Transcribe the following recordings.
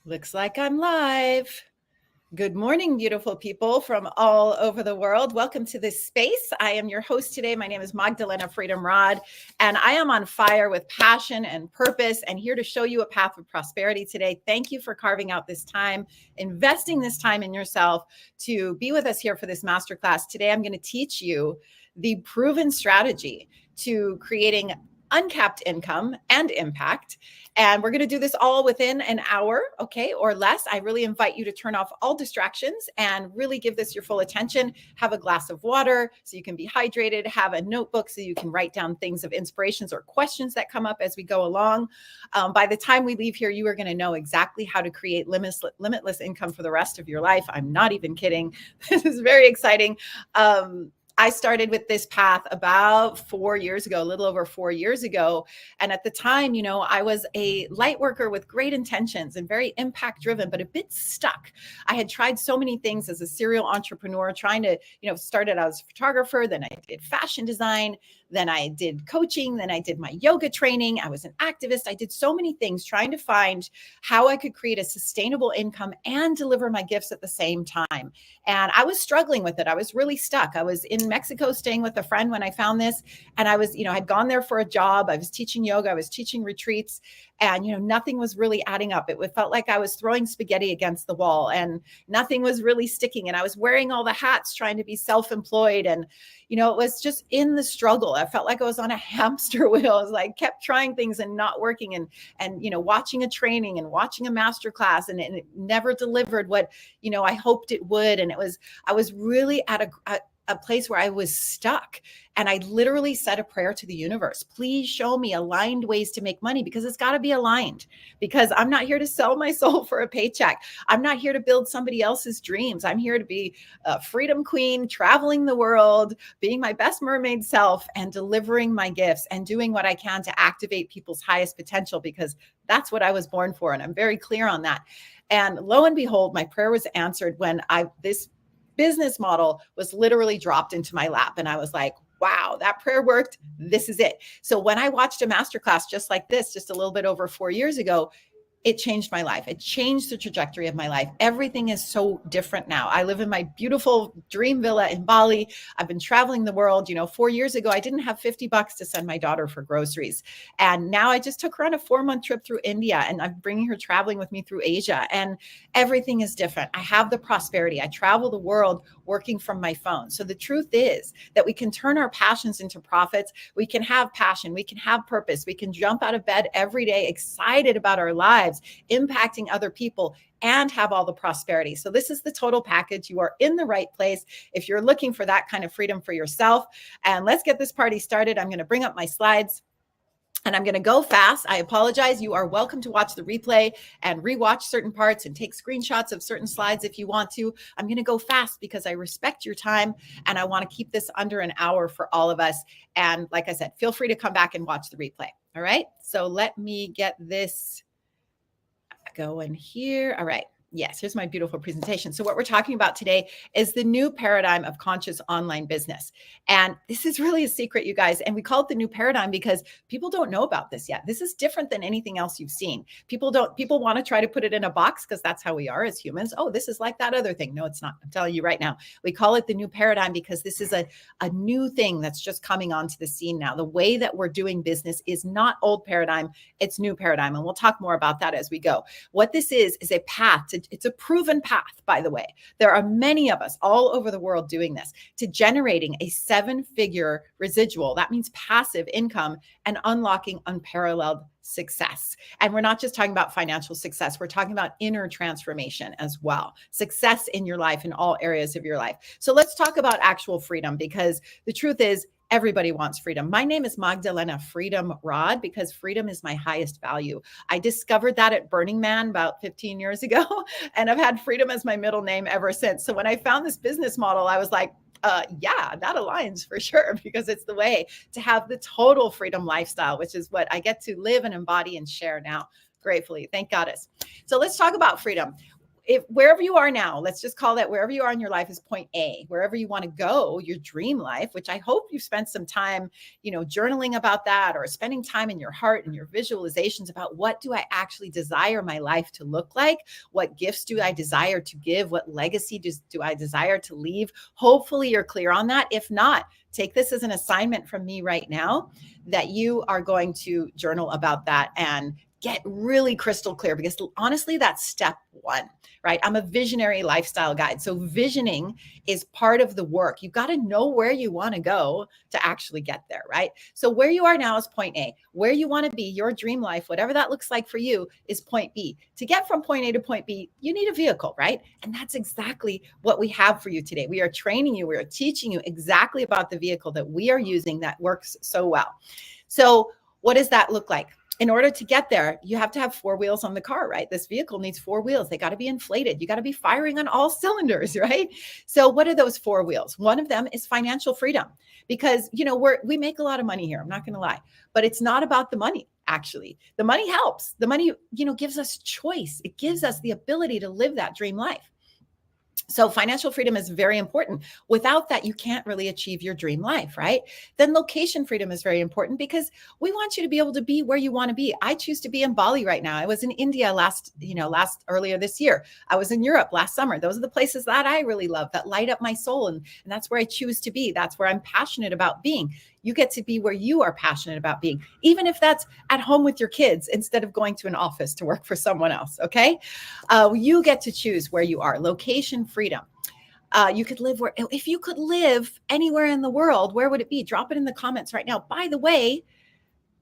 Looks like I'm live. Good morning, beautiful people from all over the world. Welcome to this space. I am your host today. My name is Magdelena Freedom Rod, and I am on fire with passion and purpose and here to show you a path of prosperity today. Thank you for carving out this time, investing this time in yourself to be with us here for this masterclass. Today, I'm going to teach you the proven strategy to creating uncapped income and impact. And we're going to do this all within an hour, okay, or less. I really invite you to turn off all distractions and really give this your full attention. Have a glass of water so you can be hydrated. Have a notebook so you can write down things of inspirations or questions that come up as we go along. By the time we leave here, you are going to know exactly how to create limitless income for the rest of your life. I'm not even kidding. This is very exciting. I started with this path about 4 years ago, a little over 4 years ago. And at the time, I was a light worker with great intentions and very impact driven, but a bit stuck. I had tried so many things as a serial entrepreneur, trying to, started out as a photographer, then I did fashion design, then I did coaching, then I did my yoga training. I was an activist. I did so many things trying to find how I could create a sustainable income and deliver my gifts at the same time. And I was struggling with it. I was really stuck. I was in Mexico staying with a friend when I found this. And I was, I'd gone there for a job. I was teaching yoga. I was teaching retreats. And, nothing was really adding up. It felt like I was throwing spaghetti against the wall and nothing was really sticking. And I was wearing all the hats trying to be self-employed. And, it was just in the struggle. I felt like I was on a hamster wheel. I was like, kept trying things and not working and watching a training and watching a masterclass and it never delivered what, I hoped it would. And I was really at a place where I was stuck. And I literally said a prayer to the universe. Please show me aligned ways to make money because it's got to be aligned, because I'm not here to sell my soul for a paycheck. I'm not here to build somebody else's dreams. I'm here to be a freedom queen, traveling the world, being my best mermaid self and delivering my gifts and doing what I can to activate people's highest potential, because that's what I was born for. And I'm very clear on that. And lo and behold, my prayer was answered when this business model was literally dropped into my lap. And I was like, wow, that prayer worked. This is it. So when I watched a masterclass just like this, just a little bit over 4 years ago, it changed my life. It changed the trajectory of my life. Everything is so different now. I live in my beautiful dream villa in Bali. I've been traveling the world. 4 years ago, I didn't have $50 to send my daughter for groceries. And now I just took her on a 4-month trip through India and I'm bringing her traveling with me through Asia. And everything is different. I have the prosperity. I travel the world working from my phone. So the truth is that we can turn our passions into profits. We can have passion. We can have purpose. We can jump out of bed every day excited about our lives, impacting other people, and have all the prosperity. So this is the total package. You are in the right place if you're looking for that kind of freedom for yourself. And let's get this party started. I'm going to bring up my slides and I'm going to go fast. I apologize. You are welcome to watch the replay and rewatch certain parts and take screenshots of certain slides if you want to. I'm going to go fast because I respect your time and I want to keep this under an hour for all of us. And like I said, feel free to come back and watch the replay. All right. So let me get this going here. All right. Yes, here's my beautiful presentation. So what we're talking about today is the new paradigm of conscious online business. And this is really a secret, you guys. And we call it the new paradigm because people don't know about this yet. This is different than anything else you've seen. People want to try to put it in a box because that's how we are as humans. Oh, this is like that other thing. No, it's not. I'm telling you right now. We call it the new paradigm because this is a new thing that's just coming onto the scene now. The way that we're doing business is not old paradigm, it's new paradigm. And we'll talk more about that as we go. What this is a path to, it's a proven path, by the way. There are many of us all over the world doing this, to generating a 7-figure residual. That means passive income and unlocking unparalleled success. And we're not just talking about financial success. We're talking about inner transformation as well. Success in your life, in all areas of your life. So let's talk about actual freedom, because the truth is, everybody wants freedom. My name is Magdelena Freedom Rod because freedom is my highest value. I discovered that at Burning Man about 15 years ago, and I've had freedom as my middle name ever since. So when I found this business model, I was like, yeah, that aligns for sure, because it's the way to have the total freedom lifestyle, which is what I get to live and embody and share now, gratefully. Thank Goddess. So let's talk about freedom. if wherever you are now, let's just call that wherever you are in your life is point A. Wherever you want to go, your dream life, which I hope you spent some time, journaling about that, or spending time in your heart and your visualizations about what do I actually desire my life to look like? What gifts do I desire to give? What legacy do I desire to leave? Hopefully you're clear on that. If not, take this as an assignment from me right now that you are going to journal about that and get really crystal clear, because honestly, that's step one, right? I'm a visionary lifestyle guide. So visioning is part of the work. You've got to know where you want to go to actually get there, right? So where you are now is point A. Where you want to be, your dream life, whatever that looks like for you, is point B. To get from point A to point B, you need a vehicle, right? And that's exactly what we have for you today. We are training you, we are teaching you exactly about the vehicle that we are using that works so well. So what does that look like? In order to get there, you have to have 4 wheels on the car, right? This vehicle needs 4 wheels. They got to be inflated. You got to be firing on all cylinders, right? So what are those 4 wheels? One of them is financial freedom, because, we make a lot of money here. I'm not going to lie, but it's not about the money. Actually, the money helps. The money, gives us choice. It gives us the ability to live that dream life. So financial freedom is very important. Without that, you can't really achieve your dream life, right? Then location freedom is very important, because we want you to be able to be where you want to be. I choose to be in Bali right now. I was in India earlier this year. I was in Europe last summer. Those are the places that I really love, that light up my soul. And that's where I choose to be. That's where I'm passionate about being. You get to be where you are passionate about being, even if that's at home with your kids instead of going to an office to work for someone else. Okay. You get to choose where you are. Location freedom. You could live if you could live anywhere in the world, where would it be? Drop it in the comments right now. By the way,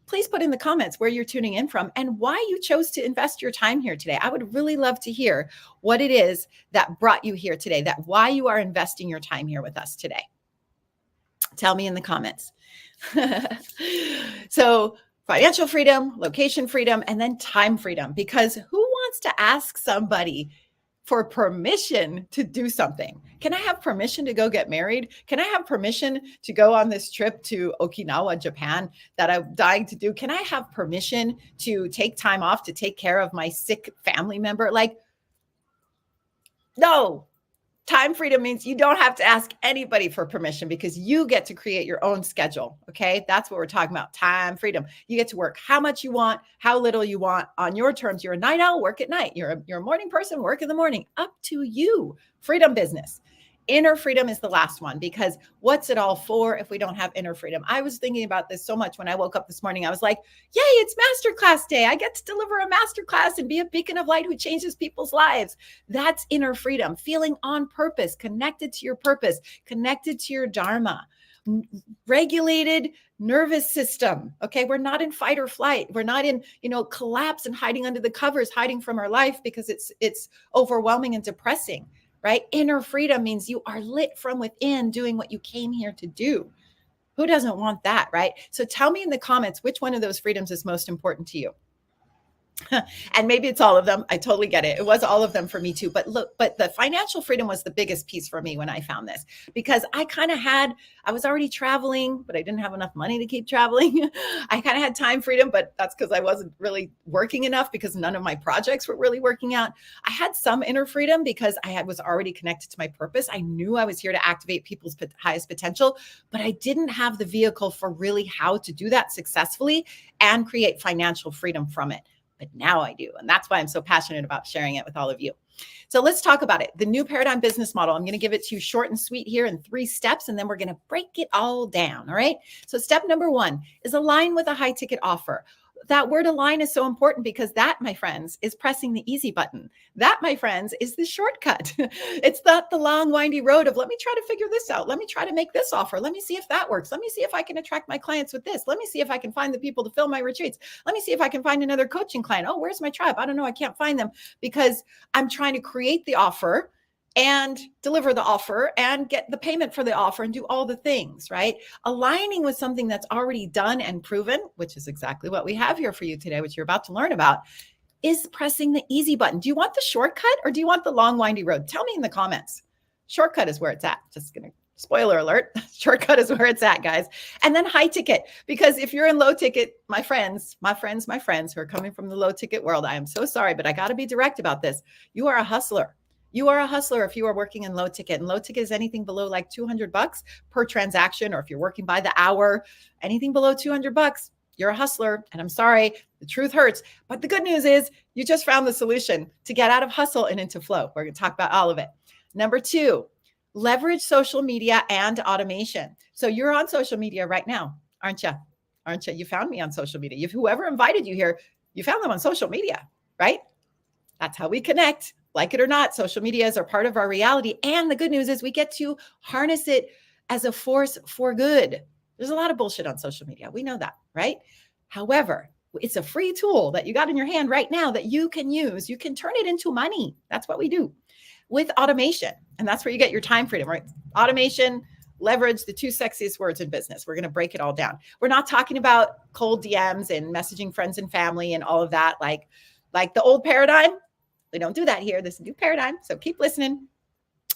please put in the comments where you're tuning in from and why you chose to invest your time here today. I would really love to hear what it is that brought you here today, why you are investing your time here with us today. Tell me in the comments. So financial freedom, location freedom, and then time freedom, because who wants to ask somebody for permission to do something? Can I have permission to go get married? Can I have permission to go on this trip to Okinawa, Japan, that I'm dying to do? Can I have permission to take time off to take care of my sick family member? No. Time freedom means you don't have to ask anybody for permission, because you get to create your own schedule. Okay. That's what we're talking about. Time freedom. You get to work how much you want, how little you want, on your terms. You're a night owl, work at night. You're a morning person, work in the morning. Up to you. Freedom business. Inner freedom is the last one, because what's it all for if we don't have inner freedom? I was thinking about this so much when I woke up this morning. I was like, yay, it's MasterClass day. I get to deliver a MasterClass and be a beacon of light who changes people's lives. That's inner freedom, feeling on purpose, connected to your purpose, connected to your Dharma, regulated nervous system. Okay. We're not in fight or flight. We're not in, collapse and hiding under the covers, hiding from our life because it's overwhelming and depressing. Right? Inner freedom means you are lit from within, doing what you came here to do. Who doesn't want that, right? So tell me in the comments, which one of those freedoms is most important to you? And maybe it's all of them. I totally get it. It was all of them for me too. But the financial freedom was the biggest piece for me when I found this, because I was already traveling, but I didn't have enough money to keep traveling. I kind of had time freedom, but that's because I wasn't really working enough, because none of my projects were really working out. I had some inner freedom because was already connected to my purpose. I knew I was here to activate people's highest potential, but I didn't have the vehicle for really how to do that successfully and create financial freedom from it. But now I do. And that's why I'm so passionate about sharing it with all of you. So let's talk about it. The new paradigm business model. I'm going to give it to you short and sweet here in 3 steps, and then we're going to break it all down. All right. So step number 1 is align with a high ticket offer. That word align is so important, because that, my friends, is pressing the easy button. That, my friends, is the shortcut. It's not the long, windy road of, let me try to figure this out. Let me try to make this offer. Let me see if that works. Let me see if I can attract my clients with this. Let me see if I can find the people to fill my retreats. Let me see if I can find another coaching client. Oh, where's my tribe? I don't know. I can't find them, because I'm trying to create the offer and deliver the offer and get the payment for the offer and do all the things, right? Aligning with something that's already done and proven, which is exactly what we have here for you today, which you're about to learn about, is pressing the easy button. Do you want the shortcut or do you want the long, windy road? Tell me in the comments. Shortcut is where it's at. Just going to Spoiler alert, shortcut is where it's at, guys. And then high ticket, because if you're in low ticket, my friends who are coming from the low ticket world, I am so sorry, but I got to be direct about this. You are a hustler. You are a hustler if you are working in low ticket, and low ticket is anything below like $200 per transaction, or if you're working by the hour, anything below $200, you're a hustler. And I'm sorry, the truth hurts. But the good news is you just found the solution to get out of hustle and into flow. We're going to talk about all of it. Number 2, leverage social media and automation. So you're on social media right now, aren't you? Aren't you? You found me on social media. Whoever invited you here, you found them on social media, right? That's how we connect. Like it or not, social medias are part of our reality. And the good news is we get to harness it as a force for good. There's a lot of bullshit on social media. We know that, right? However, it's a free tool that you got in your hand right now that you can use. You can turn it into money. That's what we do with automation. And that's where you get your time freedom, right? Automation, leverage, the 2 sexiest words in business. We're going to break it all down. We're not talking about cold DMs and messaging friends and family and all of that. Like the old paradigm. We don't do that here. This is a new paradigm. So keep listening.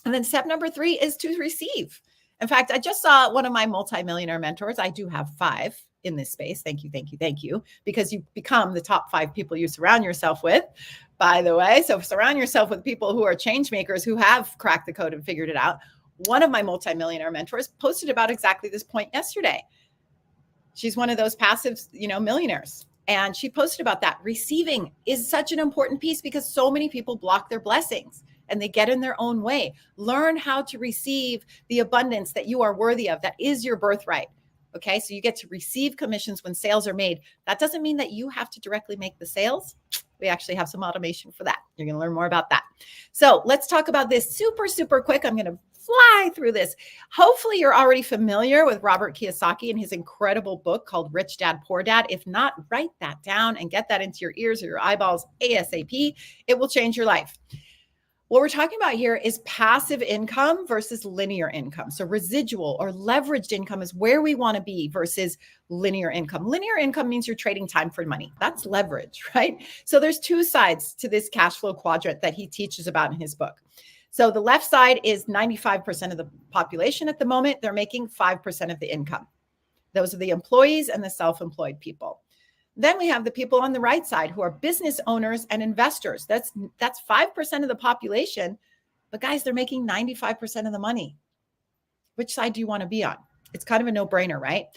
And then step number 3 is to receive. In fact, I just saw one of my multimillionaire mentors. I do have 5 in this space. Thank you, thank you, thank you. Because you become the top 5 people you surround yourself with, by the way. So surround yourself with people who are change makers, who have cracked the code and figured it out. One of my multimillionaire mentors posted about exactly this point yesterday. She's one of those passive, millionaires. And she posted about that. Receiving is such an important piece because so many people block their blessings and they get in their own way. Learn how to receive the abundance that you are worthy of. That is your birthright. Okay. So you get to receive commissions when sales are made. That doesn't mean that you have to directly make the sales. We actually have some automation for that. You're going to learn more about that. So let's talk about this super, super quick. I'm going to fly through this. Hopefully you're already familiar with Robert Kiyosaki and his incredible book called Rich Dad, Poor Dad. If not, write that down and get that into your ears or your eyeballs ASAP. It will change your life. What we're talking about here is passive income versus linear income. So residual or leveraged income is where we want to be versus linear income. Linear income means you're trading time for money. That's leverage, right? So there's 2 sides to this cash flow quadrant that he teaches about in his book. So the left side is 95% of the population at the moment. They're making 5% of the income. Those are the employees and the self-employed people. Then we have the people on the right side who are business owners and investors. That's 5% of the population. But guys, they're making 95% of the money. Which side do you want to be on? It's kind of a no-brainer, right?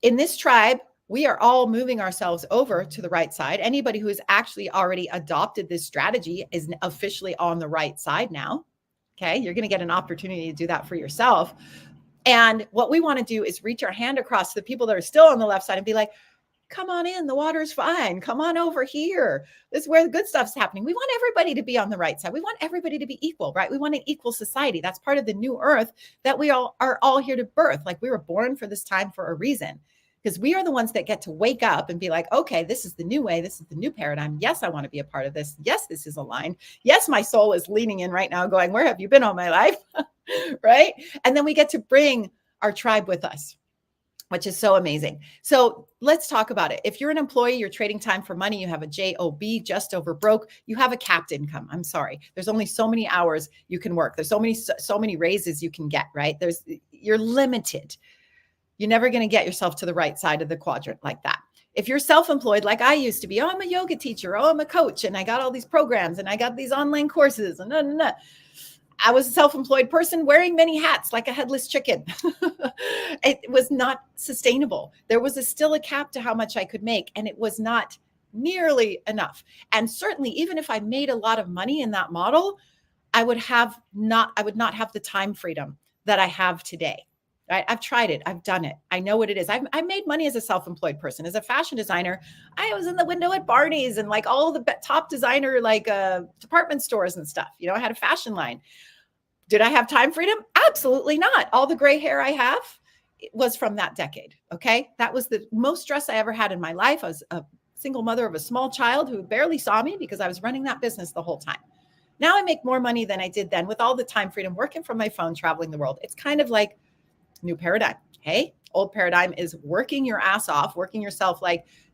In this tribe, we are all moving ourselves over to the right side. Anybody who has actually already adopted this strategy is officially on the right side now. Okay, you're going to get an opportunity to do that for yourself. And what we want to do is reach our hand across to the people that are still on the left side and be like, come on in, the water's fine. Come on over here. This is where the good stuff's happening. We want everybody to be on the right side. We want everybody to be equal, right? We want an equal society. That's part of the new earth that we all are all here to birth. Like we were born for this time for a reason. Because we are the ones that get to wake up and be like, okay, this is the new way. This is the new paradigm. Yes, I want to be a part of this. Yes, this is aligned. Yes, my soul is leaning in right now going, where have you been all my life? Right? And then we get to bring our tribe with us, which is so amazing. So let's talk about it. If you're an employee, you're trading time for money, you have a JOB, just over broke, you have a capped income. I'm sorry. There's only so many hours you can work. There's so many raises you can get, right? You're limited. You're never going to get yourself to the right side of the quadrant like that. If you're self-employed, like I used to be, I'm a yoga teacher, I'm a coach, and I got all these programs and I got these online courses and I was a self-employed person wearing many hats like a headless chicken. It was not sustainable. There was still a cap to how much I could make, and it was not nearly enough. And certainly, even if I made a lot of money in that model, I would not have the time freedom that I have today. Right? I've tried it. I've done it. I know what it is. I made money as a self-employed person. As a fashion designer, I was in the window at Barney's and like all the top designer, department stores and stuff. I had a fashion line. Did I have time freedom? Absolutely not. All the gray hair I have was from that decade. Okay. That was the most stress I ever had in my life. I was a single mother of a small child who barely saw me because I was running that business the whole time. Now I make more money than I did then with all the time freedom, working from my phone, traveling the world. It's kind of like new paradigm. Hey, old paradigm is working your ass off, working yourself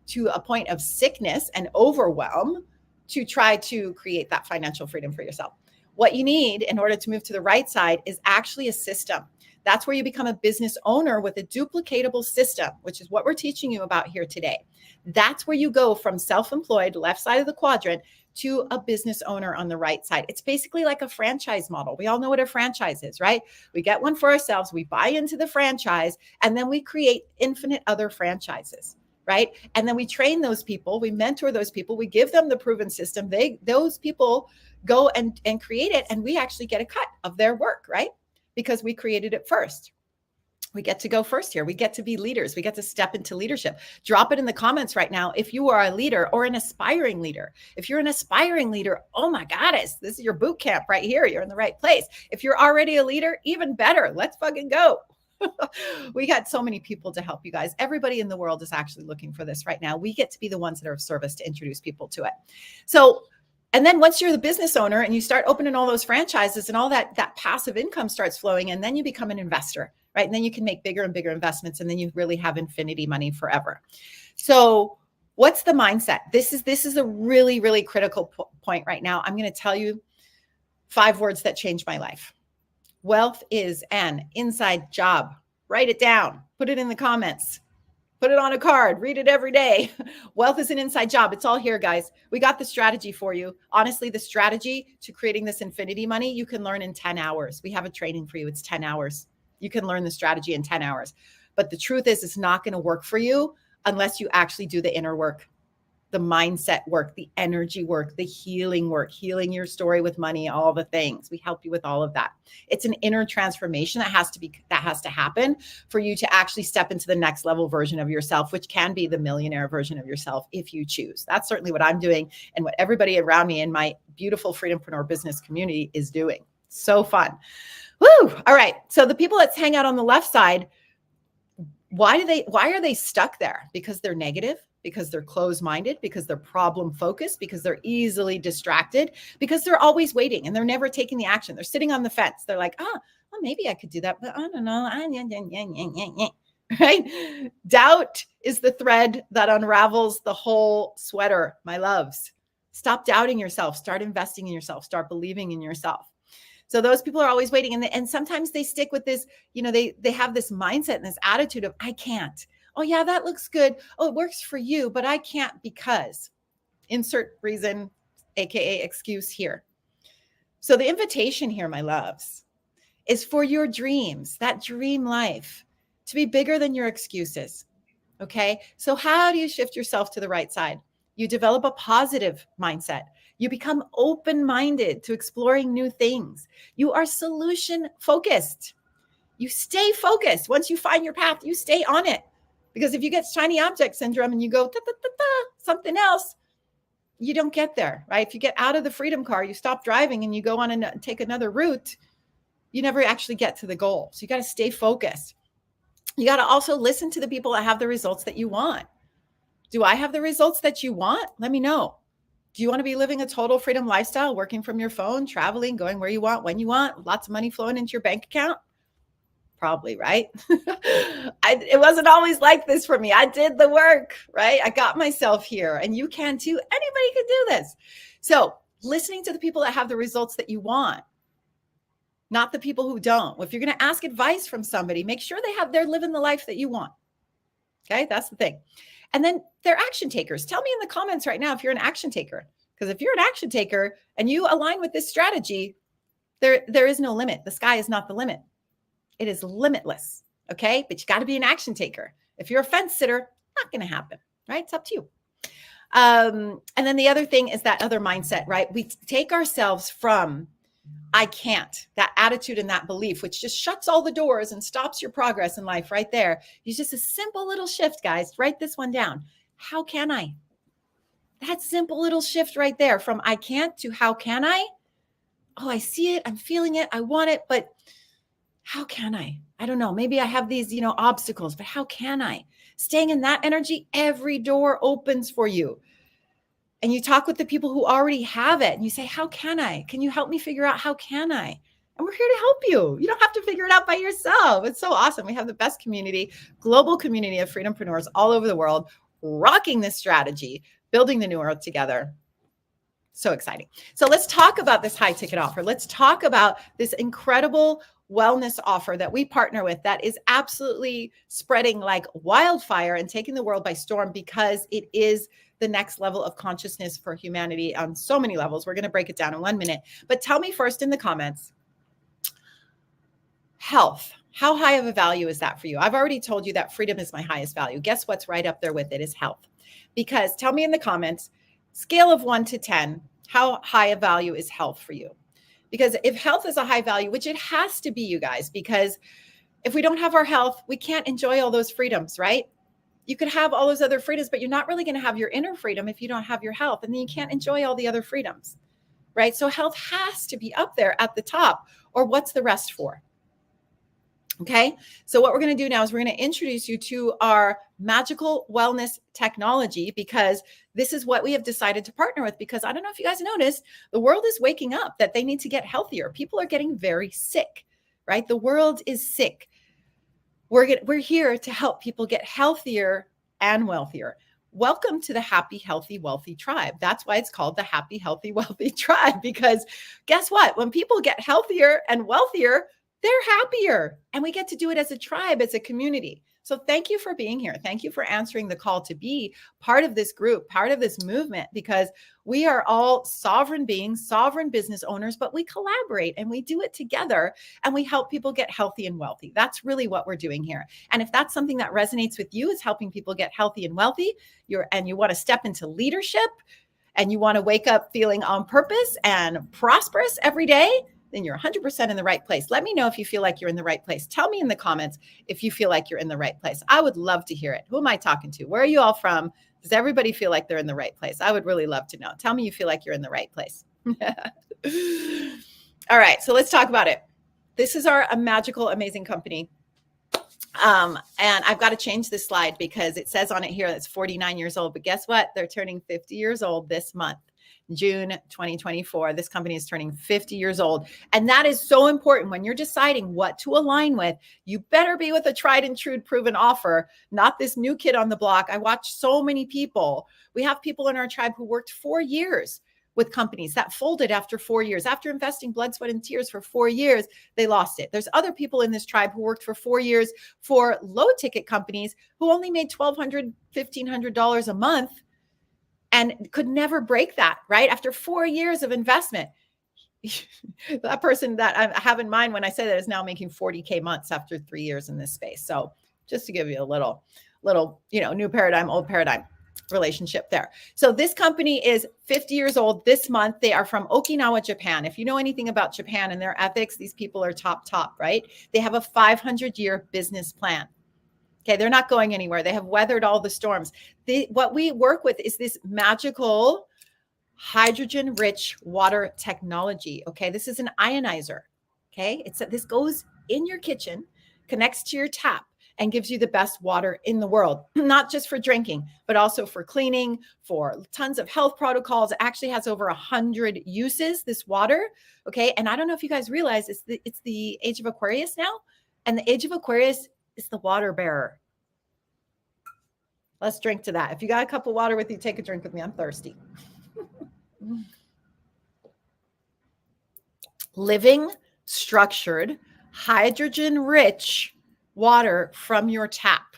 to a point of sickness and overwhelm to try to create that financial freedom for yourself. What you need in order to move to the right side is actually a system. That's where you become a business owner with a duplicatable system, which is what we're teaching you about here today. That's where you go from self-employed, left side of the quadrant, to a business owner on the right side. It's basically like a franchise model. We all know what a franchise is, right? We get one for ourselves, we buy into the franchise, and then we create infinite other franchises, right? And then we train those people, we mentor those people, we give them the proven system. Those people go and create it, and we actually get a cut of their work, right? Because we created it first. We get to go first here. We get to be leaders. We get to step into leadership. Drop it in the comments right now if you are a leader or an aspiring leader. If you're an aspiring leader, oh my goddess, this is your boot camp right here. You're in the right place. If you're already a leader, even better. Let's fucking go. We got so many people to help you guys. Everybody in the world is actually looking for this right now. We get to be the ones that are of service to introduce people to it. So, and then once you're the business owner and you start opening all those franchises and all that passive income starts flowing, and then you become an investor, right? And then you can make bigger and bigger investments, and then you really have infinity money forever. So what's the mindset? This is a really, really critical point right now. I'm going to tell you 5 words that changed my life. Wealth is an inside job. Write it down. Put it in the comments. Put it on a card. Read it every day. Wealth is an inside job. It's all here, guys. We got the strategy for you. Honestly, the strategy to creating this infinity money, you can learn in 10 hours. We have a training for you. It's 10 hours. You can learn the strategy in 10 hours. But the truth is, it's not going to work for you unless you actually do the inner work, the mindset work, the energy work, the healing work, healing your story with money, all the things. We help you with all of that. It's an inner transformation that has to happen for you to actually step into the next level version of yourself, which can be the millionaire version of yourself if you choose. That's certainly what I'm doing and what everybody around me in my beautiful Freedompreneur business community is doing. So fun. Woo! All right. So the people that hang out on the left side, why are they stuck there? Because they're negative, because they're closed-minded, because they're problem-focused, because they're easily distracted, because they're always waiting and they're never taking the action. They're sitting on the fence. They're like, well, maybe I could do that, but I don't know. Right? Doubt is the thread that unravels the whole sweater, my loves. Stop doubting yourself. Start investing in yourself. Start believing in yourself. So those people are always waiting. And sometimes they stick with this, they have this mindset and this attitude of, I can't. Oh yeah, that looks good. Oh, it works for you, but I can't because insert reason, AKA excuse here. So the invitation here, my loves, is for your dreams, that dream life, to be bigger than your excuses. Okay. So how do you shift yourself to the right side? You develop a positive mindset. You become open-minded to exploring new things. You are solution focused. You stay focused. Once you find your path, you stay on it. Because if you get shiny object syndrome and you go something else, you don't get there, right? If you get out of the freedom car, you stop driving and you go on and take another route, you never actually get to the goal. So you got to stay focused. You got to also listen to the people that have the results that you want. Do I have the results that you want? Let me know. Do you want to be living a total freedom lifestyle, working from your phone, traveling, going where you want, when you want, lots of money flowing into your bank account? Probably, right? It wasn't always like this for me. I did the work, right? I got myself here, and you can too. Anybody can do this. So listening to the people that have the results that you want, not the people who don't. If you're going to ask advice from somebody, make sure they're living the life that you want. Okay, that's the thing. And then they're action takers. Tell me in the comments right now if you're an action taker. Because if you're an action taker and you align with this strategy, there is no limit. The sky is not the limit. It is limitless. Okay, but you got to be an action taker. If you're a fence sitter, not going to happen. Right? It's up to you. And then the other thing is that other mindset, right? We take ourselves from I can't, that attitude and that belief, which just shuts all the doors and stops your progress in life right there. It's just a simple little shift, guys. Write this one down. How can I? That simple little shift right there from I can't to how can I? Oh, I see it. I'm feeling it. I want it. But how can I? I don't know. Maybe I have these, obstacles, but how can I? Staying in that energy, every door opens for you. And you talk with the people who already have it and you say, how can I? Can you help me figure out how can I? And we're here to help you. You don't have to figure it out by yourself. It's so awesome. We have the best community, global community of freedompreneurs all over the world, rocking this strategy, building the new earth together. So exciting. So let's talk about this high ticket offer. Let's talk about this incredible wellness offer that we partner with that is absolutely spreading like wildfire and taking the world by storm because it is the next level of consciousness for humanity on so many levels. We're going to break it down in 1 minute. But tell me first in the comments, health. How high of a value is that for you? I've already told you that freedom is my highest value. Guess what's right up there with it is health. Because tell me in the comments, scale of 1 to 10, how high a value is health for you? Because if health is a high value, which it has to be, you guys, because if we don't have our health, we can't enjoy all those freedoms, right? You could have all those other freedoms, but you're not really going to have your inner freedom if you don't have your health. And then you can't enjoy all the other freedoms, right? So health has to be up there at the top, or what's the rest for? Okay. So what we're going to do now is we're going to introduce you to our magical wellness technology, because this is what we have decided to partner with. Because I don't know if you guys noticed, the world is waking up that they need to get healthier. People are getting very sick, right? The world is sick. We're here to help people get healthier and wealthier. Welcome to the Happy, Healthy, Wealthy Tribe. That's why it's called the Happy, Healthy, Wealthy Tribe, because guess what? When people get healthier and wealthier, they're happier. And we get to do it as a tribe, as a community. So thank you for being here. Thank you for answering the call to be part of this group, part of this movement, because we are all sovereign beings, sovereign business owners, but we collaborate and we do it together and we help people get healthy and wealthy. That's really what we're doing here. And if that's something that resonates with you, is helping people get healthy and wealthy, and you want to step into leadership and you want to wake up feeling on purpose and prosperous every day, then you're 100% in the right place. Let me know if you feel like you're in the right place. Tell me in the comments if you feel like you're in the right place. I would love to hear it. Who am I talking to? Where are you all from? Does everybody feel like they're in the right place? I would really love to know. Tell me you feel like you're in the right place. All right, so let's talk about it. This is our magical, amazing company. And I've got to change this slide because it says on it here that it's 49 years old. But guess what? They're turning 50 years old this month. June 2024. This company is turning 50 years old. And that is so important when you're deciding what to align with. You better be with a tried and true proven offer, not this new kid on the block. I watch so many people. We have people in our tribe who worked 4 years with companies that folded after 4 years. After investing blood, sweat, and tears for 4 years, they lost it. There's other people in this tribe who worked for 4 years for low ticket companies who only made $1,200, $1,500 a month and could never break that, right? After 4 years of investment. That person that I have in mind when I say that is now making 40K months after 3 years in this space. So just to give you a little, new paradigm, old paradigm relationship there. So this company is 50 years old this month. They are from Okinawa, Japan. If you know anything about Japan and their ethics, these people are top, right? They have a 500-year business plan. Okay, they're not going anywhere. They have weathered all the storms. What we work with is this magical hydrogen-rich water technology. Okay, this is an ionizer. Okay, this goes in your kitchen, connects to your tap, and gives you the best water in the world, not just for drinking, but also for cleaning, for tons of health protocols. It actually has over 100 uses, this water. Okay, and I don't know if you guys realize it's the age of Aquarius now, and the age of Aquarius is the water bearer. Let's drink to that. If you got a cup of water with you, take a drink with me. I'm thirsty. Living, structured, hydrogen-rich water from your tap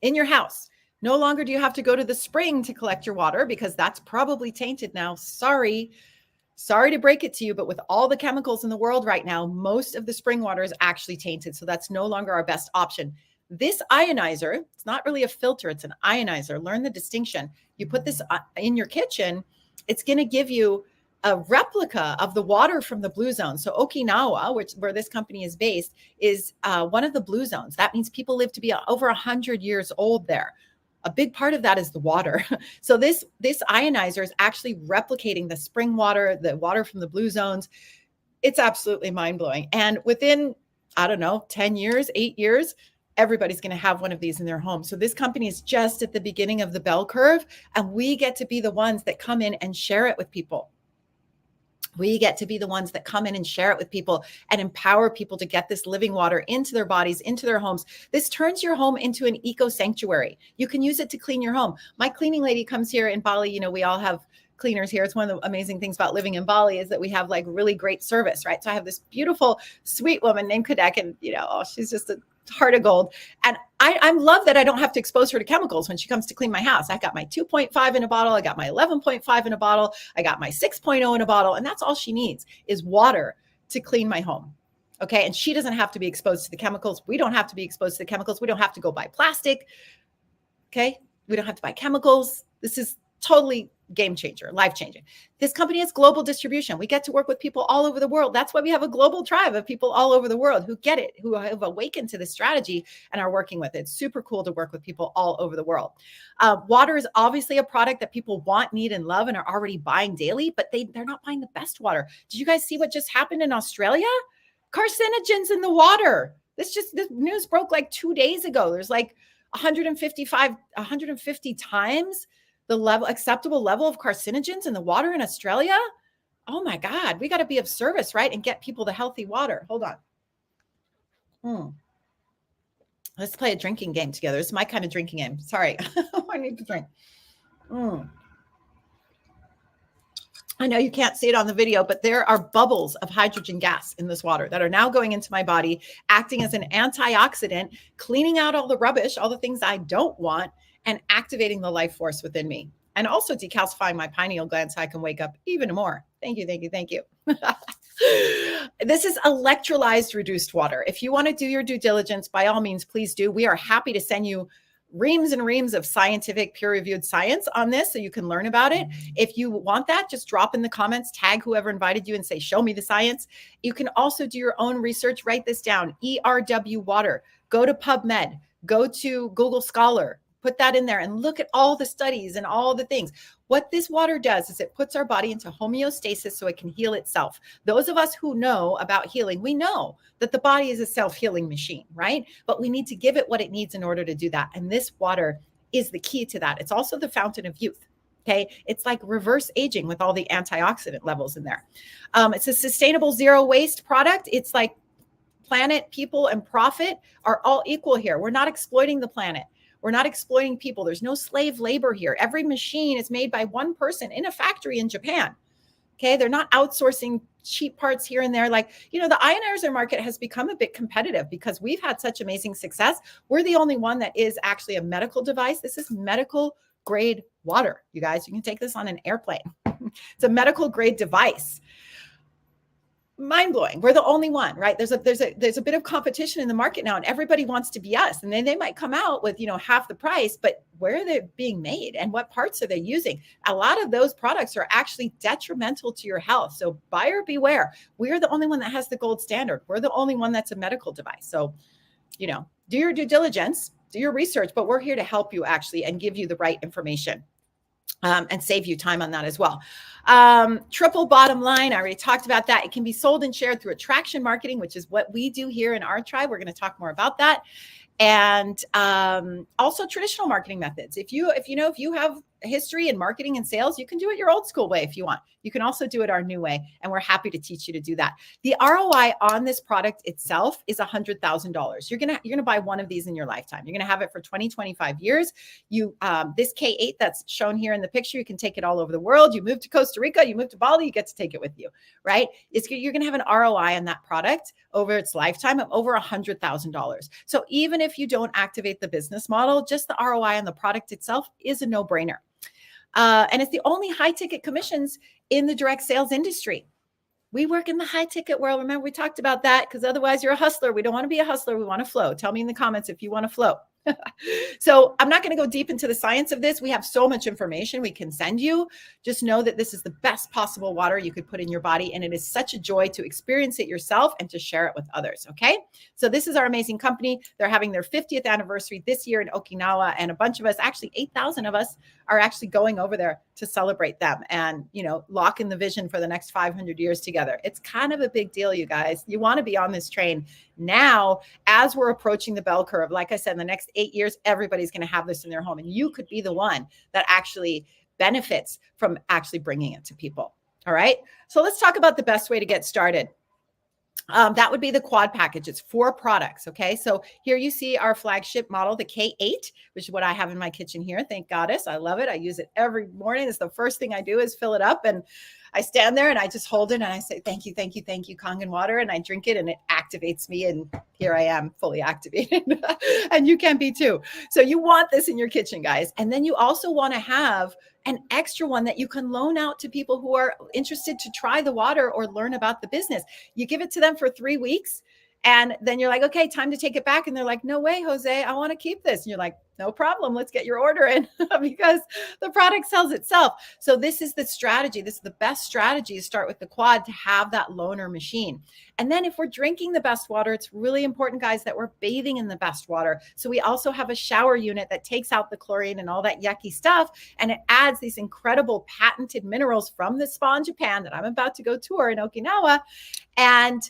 in your house. No longer do you have to go to the spring to collect your water because that's probably tainted now. Sorry to break it to you, but with all the chemicals in the world right now, most of the spring water is actually tainted. So that's no longer our best option. This ionizer, it's not really a filter, it's an ionizer. Learn the distinction. You put this in your kitchen, it's going to give you a replica of the water from the blue zone. So Okinawa, where this company is based, is one of the blue zones. That means people live to be over 100 years old there. A big part of that is the water. So this ionizer is actually replicating the spring water, the water from the blue zones. It's absolutely mind-blowing. And within, 10 years, 8 years, everybody's going to have one of these in their home. So this company is just at the beginning of the bell curve, and we get to be the ones that come in and share it with people. We get to be the ones that come in and share it with people and empower people to get this living water into their bodies, into their homes. This turns your home into an eco sanctuary. You can use it to clean your home. My cleaning lady comes here in Bali. We all have cleaners here. It's one of the amazing things about living in Bali is that we have like really great service, right? So I have this beautiful, sweet woman named Kadek, and she's just a heart of gold. And I love that I don't have to expose her to chemicals when she comes to clean my house. I got my 2.5 in a bottle. I got my 11.5 in a bottle. I got my 6.0 in a bottle. And that's all she needs is water to clean my home. Okay. And she doesn't have to be exposed to the chemicals. We don't have to be exposed to the chemicals. We don't have to go buy plastic. Okay. We don't have to buy chemicals. This is totally game changer, life changing. This company has global distribution. We get to work with people all over the world. That's why we have a global tribe of people all over the world who get it, who have awakened to this strategy and are working with it. It's super cool to work with people all over the world. Water is obviously a product that people want, need, and love and are already buying daily, but they're not buying the best water. Did you guys see what just happened in Australia? Carcinogens in the water. This news broke like 2 days ago. There's like 150 times the acceptable level of carcinogens in the water in Australia. Oh my God, we got to be of service, right? And get people the healthy water. Hold on. Let's play a drinking game together. This is my kind of drinking game. Sorry, I need to drink. I know you can't see it on the video, but there are bubbles of hydrogen gas in this water that are now going into my body, acting as an antioxidant, cleaning out all the rubbish, all the things I don't want, and activating the life force within me, and also decalcifying my pineal gland so I can wake up even more. Thank you, thank you, thank you. This is electrolyzed reduced water. If you want to do your due diligence, by all means, please do. We are happy to send you reams and reams of scientific peer-reviewed science on this so you can learn about it. If you want that, just drop in the comments, tag whoever invited you and say, show me the science. You can also do your own research. Write this down, ERW water. Go to PubMed, go to Google Scholar, put that in there and look at all the studies and all the things. What this water does is it puts our body into homeostasis so it can heal itself. Those of us who know about healing, we know that the body is a self-healing machine, right? But we need to give it what it needs in order to do that. And this water is the key to that. It's also the fountain of youth. Okay. It's like reverse aging with all the antioxidant levels in there. It's a sustainable zero waste product. It's like planet, people, and profit are all equal here. We're not exploiting the planet. We're not exploiting people. There's no slave labor here. Every machine is made by one person in a factory in Japan. Okay. They're not outsourcing cheap parts here and there. Like, the ionizer market has become a bit competitive because we've had such amazing success. We're the only one that is actually a medical device. This is medical grade water. You guys, you can take this on an airplane. It's a medical grade device. Mind blowing. We're the only one, right? There's a bit of competition in the market now, and everybody wants to be us. And then they might come out with, half the price, but where are they being made and what parts are they using? A lot of those products are actually detrimental to your health. So buyer beware. We're the only one that has the gold standard. We're the only one that's a medical device. So, do your due diligence, do your research, but we're here to help you actually and give you the right information. And save you time on that as well. Triple bottom line. I already talked about that. It can be sold and shared through attraction marketing, which is what we do here in our tribe. We're going to talk more about that. And also traditional marketing methods. If you have a history in marketing and sales, you can do it your old school way if you want. You can also do it our new way, and we're happy to teach you to do that. The ROI on this product itself is $100,000. You're gonna buy one of these in your lifetime. You're gonna have it for 20, 25 years. This K8 that's shown here in the picture, you can take it all over the world. You move to Costa Rica, you move to Bali, you get to take it with you, right? You're gonna have an ROI on that product over its lifetime of over $100,000. So even if you don't activate the business model, just the ROI on the product itself is a no-brainer. And it's the only high ticket commissions in the direct sales industry. We work in the high ticket world. Remember, we talked about that because otherwise you're a hustler. We don't want to be a hustler. We want to flow. Tell me in the comments if you want to flow. So I'm not going to go deep into the science of this. We have so much information we can send you. Just know that this is the best possible water you could put in your body. And it is such a joy to experience it yourself and to share it with others. Okay. So this is our amazing company. They're having their 50th anniversary this year in Okinawa. And a bunch of us, actually 8,000 of us, are actually going over there to celebrate them and, lock in the vision for the next 500 years together. It's kind of a big deal, you guys. You want to be on this train now as we're approaching the bell curve. Like I said, in the next 8 years, everybody's going to have this in their home, and you could be the one that actually benefits from actually bringing it to people. All right. So let's talk about the best way to get started. That would be the quad package. It's 4 products. Okay. So here you see our flagship model, the K8, which is what I have in my kitchen here. Thank goddess. I love it. I use it every morning. It's the first thing I do is fill it up, and I stand there and I just hold it and I say, thank you, thank you, thank you, Kangen water. And I drink it and it activates me. And here I am fully activated. And you can be too. So you want this in your kitchen, guys. And then you also want to have an extra one that you can loan out to people who are interested to try the water or learn about the business. You give it to them for 3 weeks. And then you're like, okay, time to take it back. And they're like, no way, Jose, I want to keep this. And you're like, no problem. Let's get your order in because the product sells itself. So this is the strategy. This is the best strategy to start with the quad, to have that loaner machine. And then if we're drinking the best water, it's really important, guys, that we're bathing in the best water. So we also have a shower unit that takes out the chlorine and all that yucky stuff. And it adds these incredible patented minerals from the spa in Japan that I'm about to go tour in Okinawa. And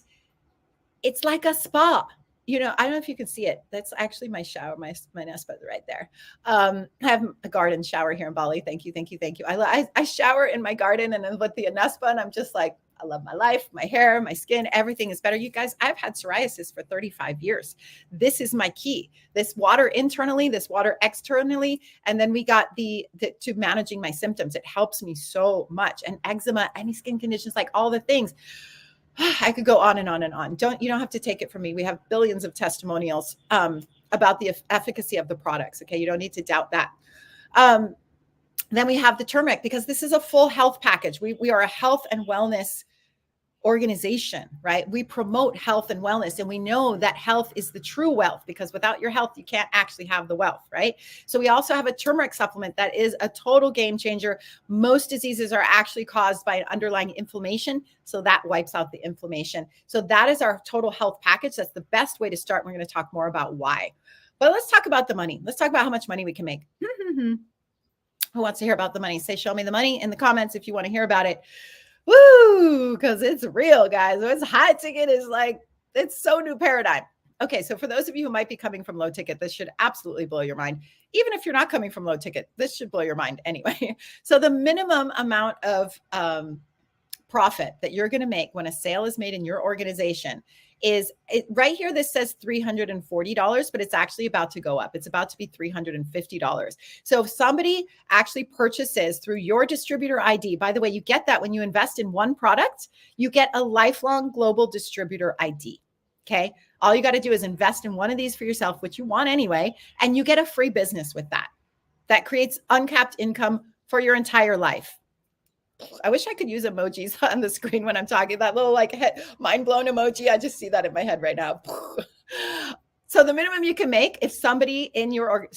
it's like a spa. You know, I don't know if you can see it. That's actually my shower, my Nespa right there. I have a garden shower here in Bali. Thank you, thank you, thank you. I shower in my garden and then with the Nespa, and I'm just like, I love my life, my hair, my skin, everything is better. You guys, I've had psoriasis for 35 years. This is my key. This water internally, this water externally, and then we got the to managing my symptoms. It helps me so much. And eczema, any skin conditions, like all the things. I could go on and on and on. You don't have to take it from me. We have billions of testimonials about the efficacy of the products. Okay. You don't need to doubt that. Then we have the turmeric, because this is a full health package. We are a health and wellness organization, right? We promote health and wellness, and we know that health is the true wealth, because without your health, you can't actually have the wealth, right? So we also have a turmeric supplement that is a total game changer. Most diseases are actually caused by an underlying inflammation. So that wipes out the inflammation. So that is our total health package. That's the best way to start. We're going to talk more about why. But let's talk about the money. Let's talk about how much money we can make. Who wants to hear about the money? Say, show me the money in the comments if you want to hear about it. Woo, because it's real, guys. It's high ticket is like, it's so new paradigm. Okay, so for those of you who might be coming from low ticket, this should absolutely blow your mind. Even if you're not coming from low ticket, this should blow your mind anyway. So the minimum amount of profit that you're going to make when a sale is made in your organization is right here. This says $340, but it's actually about to go up. It's about to be $350. So if somebody actually purchases through your distributor ID, by the way, you get that when you invest in one product, you get a lifelong global distributor ID. Okay. All you got to do is invest in one of these for yourself, which you want anyway, and you get a free business with that. That creates uncapped income for your entire life. I wish I could use emojis on the screen when I'm talking. That little like mind blown emoji. I just see that in my head right now. So the minimum you can make if somebody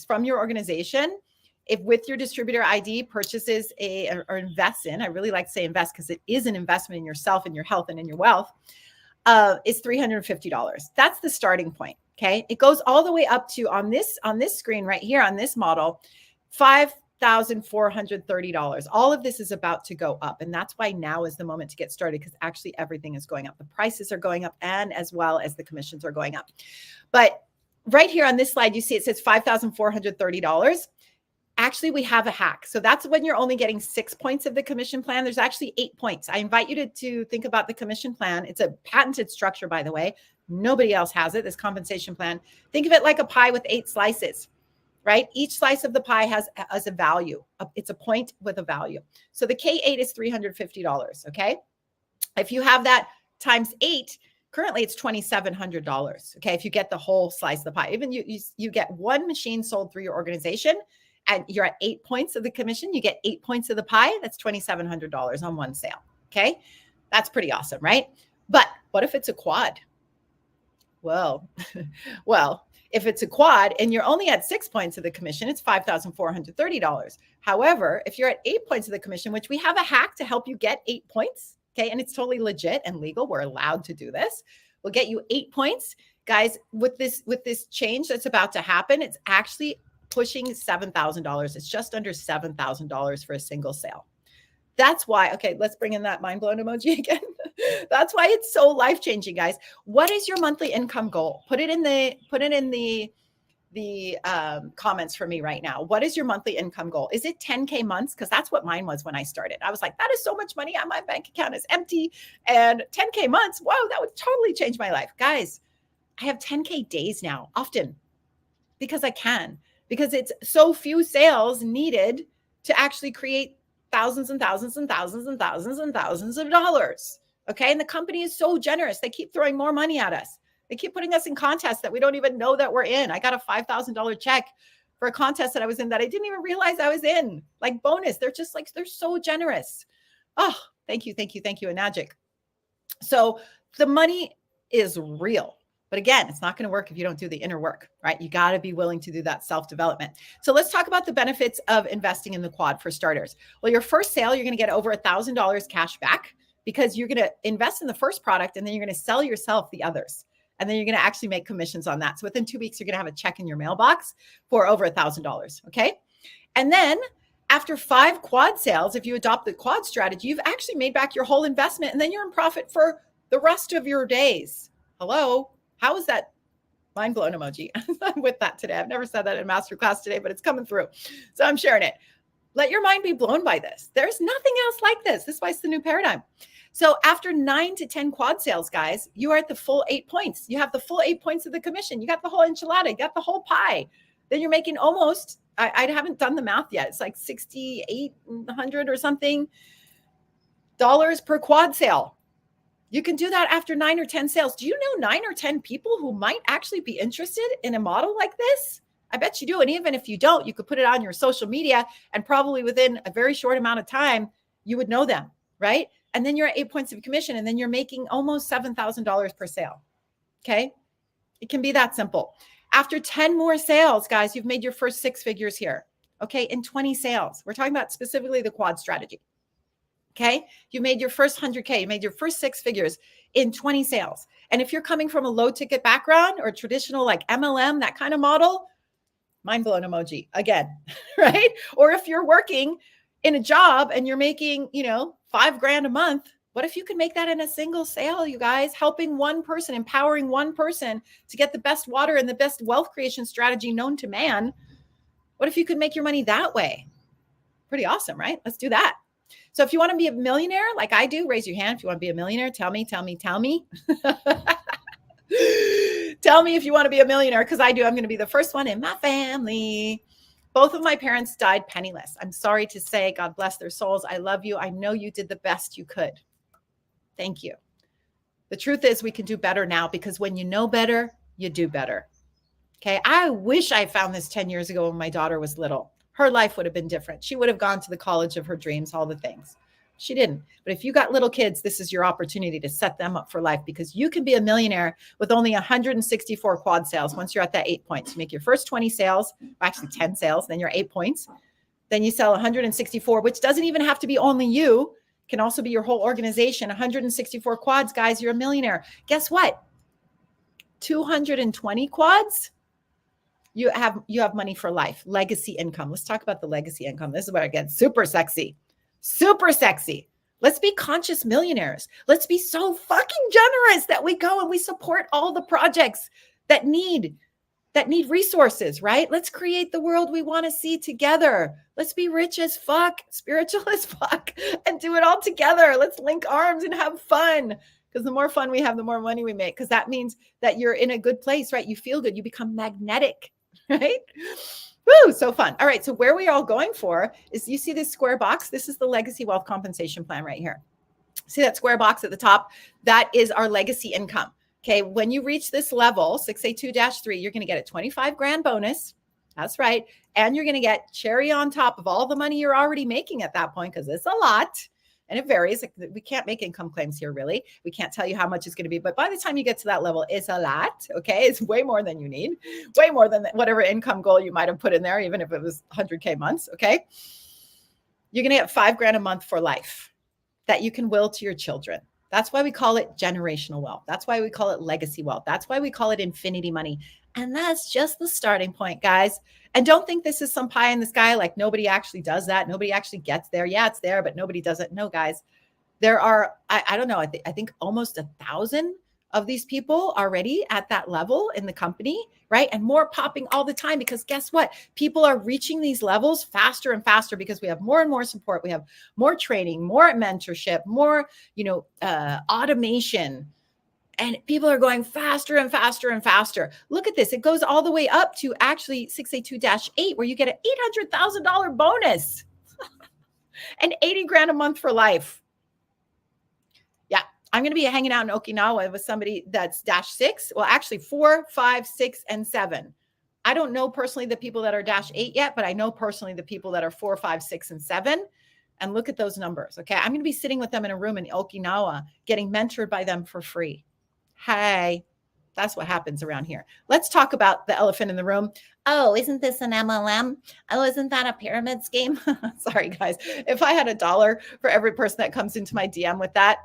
from your organization, if with your distributor ID purchases or invests in, I really like to say invest because it is an investment in yourself and your health and in your wealth, is $350. That's the starting point. Okay. It goes all the way up to on this screen right here on this model, $5,430. All of this is about to go up. And that's why now is the moment to get started, because actually everything is going up. The prices are going up, and as well as the commissions are going up. But right here on this slide, you see it says $5,430. Actually, we have a hack. So that's when you're only getting 6 points of the commission plan. There's actually 8 points. I invite you to think about the commission plan. It's a patented structure, by the way. Nobody else has it, this compensation plan. Think of it like a pie with 8 slices. Right? Each slice of the pie has a value. It's a point with a value. So the K8 is $350. Okay. If you have that times 8, currently it's $2,700. Okay. If you get the whole slice of the pie, even you get one machine sold through your organization and you're at 8 points of the commission, you get 8 points of the pie. That's $2,700 on one sale. Okay. That's pretty awesome. Right? But what if it's a quad? Well, if it's a quad and you're only at 6 points of the commission, it's $5,430. However, if you're at 8 points of the commission, which we have a hack to help you get 8 points, okay, and it's totally legit and legal, we're allowed to do this. We'll get you 8 points. Guys, with this change that's about to happen, it's actually pushing $7,000. It's just under $7,000 for a single sale. That's why, okay, let's bring in that mind blown emoji again. That's why it's so life-changing, guys. What is your monthly income goal? Put it in the the comments for me right now. What is your monthly income goal? Is it 10K months? Because that's what mine was when I started. I was like, that is so much money. My bank account is empty. And 10K months, whoa, that would totally change my life. Guys, I have 10K days now, often, because I can, because it's so few sales needed to actually create thousands and thousands and thousands and thousands and thousands of dollars. Okay. And the company is so generous. They keep throwing more money at us. They keep putting us in contests that we don't even know that we're in. I got a $5,000 check for a contest that I was in that I didn't even realize I was in, like bonus. They're just like, they're so generous. Oh, thank you. Thank you. Thank you, Anagic. So the money is real. But again, it's not going to work if you don't do the inner work, right? You got to be willing to do that self-development. So let's talk about the benefits of investing in the quad for starters. Well, your first sale, you're going to get over $1,000 cash back because you're going to invest in the first product and then you're going to sell yourself the others. And then you're going to actually make commissions on that. So within 2 weeks, you're going to have a check in your mailbox for over $1,000. Okay. And then after 5 quad sales, if you adopt the quad strategy, you've actually made back your whole investment and then you're in profit for the rest of your days. Hello. How is that? Mind blown emoji. I'm with that today. I've never said that in MasterClass today, but it's coming through. So I'm sharing it. Let your mind be blown by this. There's nothing else like this. This is why it's the new paradigm. So after 9 to 10 quad sales, guys, you are at the full 8 points. You have the full 8 points of the commission. You got the whole enchilada. You got the whole pie. Then you're making almost, I haven't done the math yet. It's like $6,800 or something dollars per quad sale. You can do that after 9 or 10 sales. Do you know 9 or 10 people who might actually be interested in a model like this? I bet you do. And even if you don't, you could put it on your social media and probably within a very short amount of time, you would know them, right? And then you're at 8 points of commission and then you're making almost $7,000 per sale. Okay. It can be that simple. After 10 more sales, guys, you've made your first 6 figures here. Okay. In 20 sales, we're talking about specifically the quad strategy. Okay. You made your first 100K, you made your first 6 figures in 20 sales. And if you're coming from a low ticket background or traditional like MLM, that kind of model, mind blown emoji again, right? Or if you're working in a job and you're making, $5,000 a month, what if you could make that in a single sale, you guys, helping one person, empowering one person to get the best water and the best wealth creation strategy known to man? What if you could make your money that way? Pretty awesome, right? Let's do that. So if you want to be a millionaire like I do, raise your hand. If you want to be a millionaire, tell me. Tell me if you want to be a millionaire, because I do. I'm going to be the first one in my family. Both of my parents died penniless. I'm sorry to say, God bless their souls. I love you. I know you did the best you could. Thank you. The truth is we can do better now because when you know better, you do better. Okay. I wish I found this 10 years ago when my daughter was little. Her life would have been different. She would have gone to the college of her dreams, all the things. She didn't. But if you got little kids, this is your opportunity to set them up for life because you can be a millionaire with only 164 quad sales. Once you're at that 8 points, you make your first 20 sales, actually 10 sales, then you're 8 points. Then you sell 164, which doesn't even have to be only you. It can also be your whole organization. 164 quads, guys, you're a millionaire. Guess what? 220 quads. You have money for life, legacy income. Let's talk about the legacy income. This is where I get super sexy. Super sexy. Let's be conscious millionaires. Let's be so fucking generous that we go and we support all the projects that need resources, right? Let's create the world we want to see together. Let's be rich as fuck, spiritual as fuck, and do it all together. Let's link arms and have fun. Because the more fun we have, the more money we make. Because that means that you're in a good place, right? You feel good. You become magnetic, right? Woo, so fun. All right. So where we are all going for is you see this square box. This is the legacy wealth compensation plan right here. See that square box at the top? That is our legacy income. Okay. When you reach this level, 682-3, you're going to get a 25 grand bonus. That's right. And you're going to get cherry on top of all the money you're already making at that point, because it's a lot. And it varies. Like, we can't make income claims here, really. We can't tell you how much it's going to be. But by the time you get to that level, it's a lot. Okay. It's way more than you need, way more than whatever income goal you might have put in there, even if it was 100K months. Okay. You're going to get $5,000 a month for life that you can will to your children. That's why we call it generational wealth. That's why we call it legacy wealth. That's why we call it infinity money. And that's just the starting point, guys. And don't think this is some pie in the sky, like nobody actually does that. Nobody actually gets there. Yeah, it's there, but nobody does it. No, guys, there are, I don't know, I think almost 1,000 of these people already at that level in the company, right? And more popping all the time, because guess what? People are reaching these levels faster and faster because we have more and more support. We have more training, more mentorship, more, automation, and people are going faster and faster and faster. Look at this. It goes all the way up to actually 682-8, where you get an $800,000 bonus and 80 grand a month for life. Yeah. I'm going to be hanging out in Okinawa with somebody that's -6. Well, actually 4, 5, 6, and 7. I don't know personally the people that are -8 yet, but I know personally the people that are 4, 5, 6, and 7. And look at those numbers. Okay. I'm going to be sitting with them in a room in Okinawa, getting mentored by them for free. Hey, that's what happens around here. Let's talk about the elephant in the room. Oh, isn't this an MLM? Oh, isn't that a pyramid scheme? Sorry, guys. If I had $1 for every person that comes into my DM with that,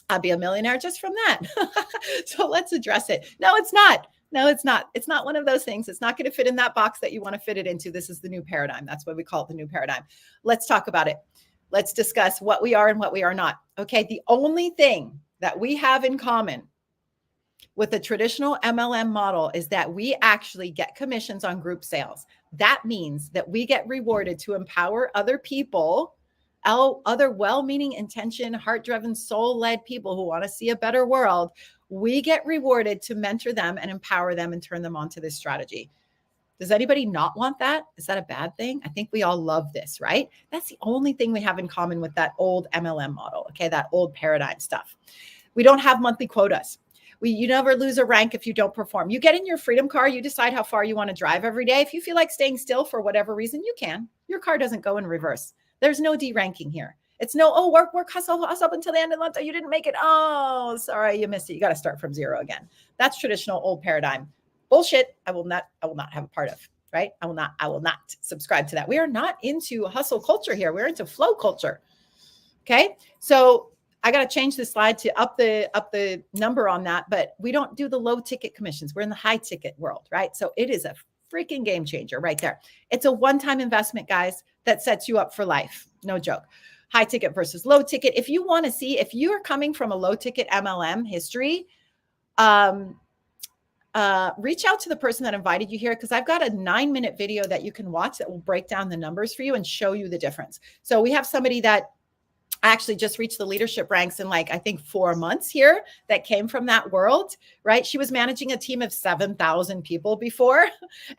I'd be a millionaire just from that. So let's address it. No, it's not. No, it's not. It's not one of those things. It's not going to fit in that box that you want to fit it into. This is the new paradigm. That's what we call it, the new paradigm. Let's talk about it. Let's discuss what we are and what we are not. Okay. The only thing that we have in common with the traditional MLM model is that we actually get commissions on group sales. That means that we get rewarded to empower other people, other well-meaning, intention, heart-driven, soul-led people who want to see a better world. We get rewarded to mentor them and empower them and turn them onto this strategy. Does anybody not want that? Is that a bad thing? I think we all love this, right? That's the only thing we have in common with that old MLM model, okay, that old paradigm stuff. We don't have monthly quotas. You never lose a rank if you don't perform. You get in your freedom car, you decide how far you want to drive every day. If you feel like staying still for whatever reason, you can. Your car doesn't go in reverse. There's no D-ranking here. It's no, work, hustle up until the end of the month. You didn't make it. Oh, sorry, you missed it. You got to start from zero again. That's traditional old paradigm. Bullshit. I will not have a part of, right? I will not subscribe to that. We are not into hustle culture here. We're into flow culture. Okay. So I got to change the slide to up the number on that, but we don't do the low ticket commissions. We're in the high ticket world, right? So it is a freaking game changer right there. It's a one-time investment, guys, that sets you up for life. No joke. High ticket versus low ticket. If you want to see, if you are coming from a low ticket MLM history, reach out to the person that invited you here, because I've got a 9-minute video that you can watch that will break down the numbers for you and show you the difference. So we have somebody that actually just reached the leadership ranks in I think 4 months here that came from that world, right? She was managing a team of 7,000 people before,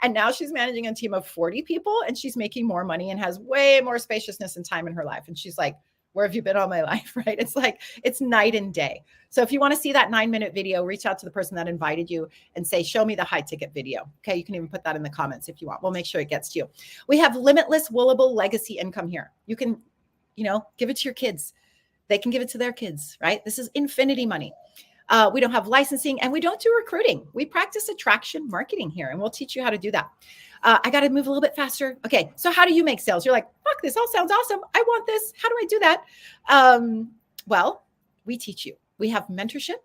and now she's managing a team of 40 people, and she's making more money and has way more spaciousness and time in her life. And she's like, where have you been all my life, right? It's night and day. So if you want to see that 9-minute video, reach out to the person that invited you and say, show me the high ticket video. Okay. You can even put that in the comments if you want. We'll make sure it gets to you. We have limitless willable legacy income here. You can give it to your kids. They can give it to their kids, right? This is infinity money. We don't have licensing, and we don't do recruiting. We practice attraction marketing here, and we'll teach you how to do that. I got to move a little bit faster. Okay. So how do you make sales? You're like, fuck, this all sounds awesome. I want this. How do I do that? Well, we teach you. We have mentorship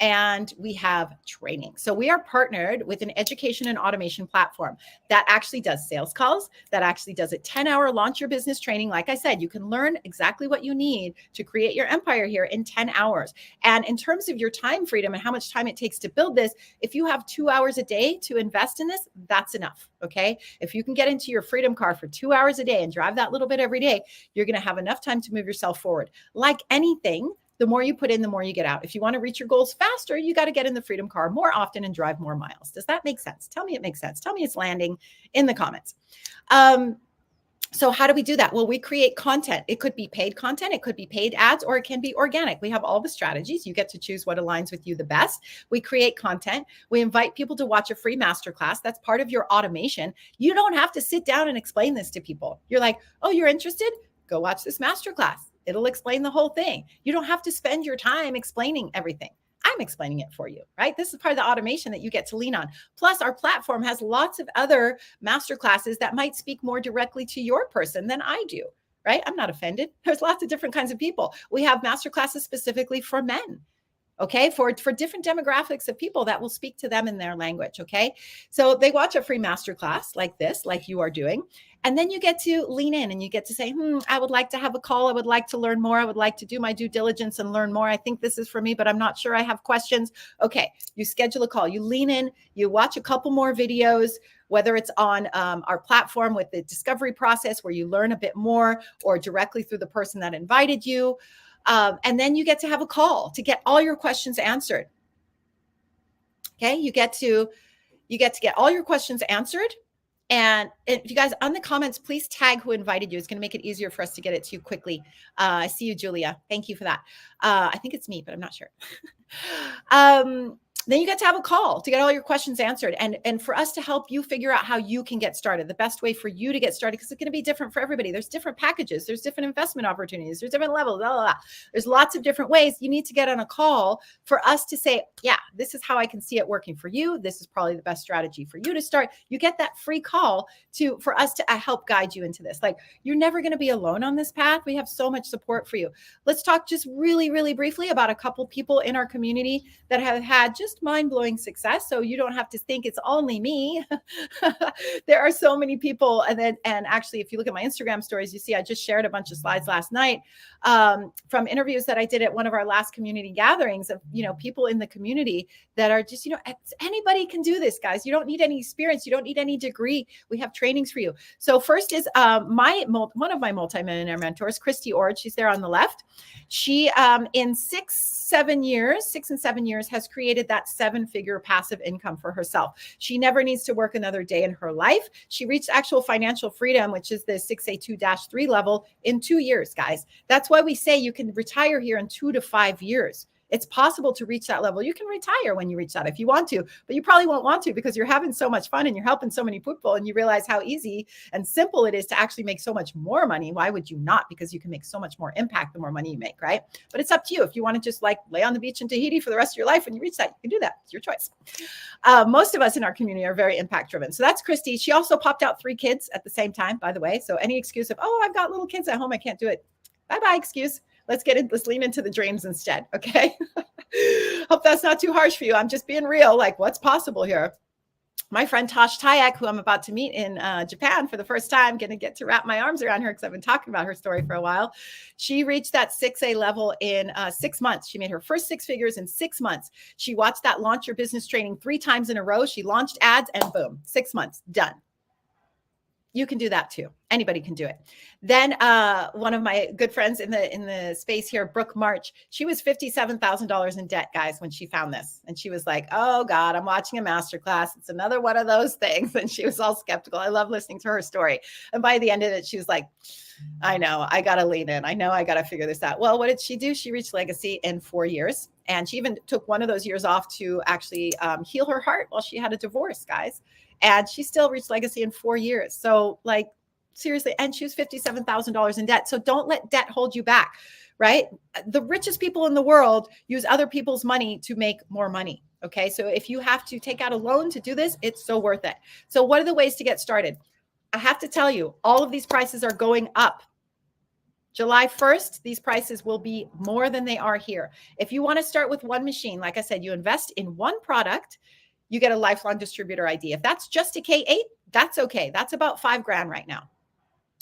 and we have training. So we are partnered with an education and automation platform that actually does sales calls, that actually does a 10-hour launch your business training. Like I said, you can learn exactly what you need to create your empire here in 10 hours. And in terms of your time freedom and how much time it takes to build this, if you have 2 hours a day to invest in this, that's enough. Okay. If you can get into your freedom car for 2 hours a day and drive that little bit every day, you're going to have enough time to move yourself forward. Like anything, the more you put in, the more you get out. If you want to reach your goals faster, you got to get in the freedom car more often and drive more miles. Does that make sense? Tell me it makes sense. Tell me it's landing in the comments. So how do we do that? Well, we create content. It could be paid content. It could be paid ads, or it can be organic. We have all the strategies. You get to choose what aligns with you the best. We create content. We invite people to watch a free masterclass. That's part of your automation. You don't have to sit down and explain this to people. You're like, oh, you're interested? Go watch this masterclass. It'll explain the whole thing. You don't have to spend your time explaining everything. I'm explaining it for you, right? This is part of the automation that you get to lean on. Plus, our platform has lots of other masterclasses that might speak more directly to your person than I do, right? I'm not offended. There's lots of different kinds of people. We have masterclasses specifically for men. Okay, for different demographics of people that will speak to them in their language. Okay, so they watch a free masterclass like this, like you are doing, and then you get to lean in and you get to say, I would like to have a call. I would like to learn more. I would like to do my due diligence and learn more. I think this is for me, but I'm not sure. I have questions. Okay, you schedule a call. You lean in. You watch a couple more videos, whether it's on our platform with the discovery process where you learn a bit more, or directly through the person that invited you. And then you get to have a call to get all your questions answered. Okay, you get to get all your questions answered. And if you guys on the comments, please tag who invited you. It's going to make it easier for us to get it to you quickly. I see you, Julia. Thank you for that. I think it's me, but I'm not sure. Then you get to have a call to get all your questions answered, and for us to help you figure out how you can get started, the best way for you to get started, because it's going to be different for everybody. There's different packages, there's different investment opportunities, there's different levels, blah, blah, blah. There's lots of different ways. You need to get on a call for us to say, yeah, this is how I can see it working for you. This is probably the best strategy for you to start. You get that free call for us to help guide you into this. Like, you're never going to be alone on this path. We have so much support for you. Let's talk just really, really briefly about a couple people in our community that have had just mind-blowing success. So you don't have to think it's only me. There are so many people. And actually, if you look at my Instagram stories, you see I just shared a bunch of slides last night from interviews that I did at one of our last community gatherings of, people in the community that are just, anybody can do this, guys. You don't need any experience. You don't need any degree. We have trainings for you. So first is one of my multimillionaire mentors, Christy Ord. She's there on the left. She, in 6 and 7 years, has created that 7-figure passive income for herself. She never needs to work another day in her life. She reached actual financial freedom, which is the 6A2-3 level, in 2 years, guys. That's why we say you can retire here in 2 to 5 years. It's possible to reach that level. You can retire when you reach that if you want to, but you probably won't want to because you're having so much fun and you're helping so many people, and you realize how easy and simple it is to actually make so much more money. Why would you not? Because you can make so much more impact the more money you make, right? But it's up to you. If you want to just like lay on the beach in Tahiti for the rest of your life and you reach that, you can do that. It's your choice. Most of us in our community are very impact driven. So that's Christy. She also popped out 3 kids at the same time, by the way. So any excuse of, oh, I've got little kids at home, I can't do it. Bye-bye excuse. Let's lean into the dreams instead. Okay. Hope that's not too harsh for you. I'm just being real. Like, what's possible here? My friend Tosh Tayak, who I'm about to meet in Japan for the first time, going to get to wrap my arms around her because I've been talking about her story for a while. She reached that 6A level in 6 months. She made her first 6 figures in 6 months. She watched that Launch Your Business training 3 times in a row. She launched ads and boom, 6 months, done. You can do that too. Anybody can do it. Then one of my good friends in the space here, Brooke March, she was $57,000 in debt, guys, when she found this. And she was like, oh God, I'm watching a masterclass. It's another one of those things. And she was all skeptical. I love listening to her story. And by the end of it, she was like, I know, I got to lean in. I know I got to figure this out. Well, what did she do? She reached legacy in 4 years. And she even took one of those years off to actually heal her heart while she had a divorce, guys. And she still reached legacy in 4 years. So like, seriously, and she was $57,000 in debt. So don't let debt hold you back, right? The richest people in the world use other people's money to make more money. Okay. So if you have to take out a loan to do this, it's so worth it. So what are the ways to get started? I have to tell you, all of these prices are going up. July 1st, these prices will be more than they are here. If you want to start with one machine, like I said, you invest in one product, you get a lifelong distributor ID. If that's just a K8, that's okay. That's about $5,000 right now.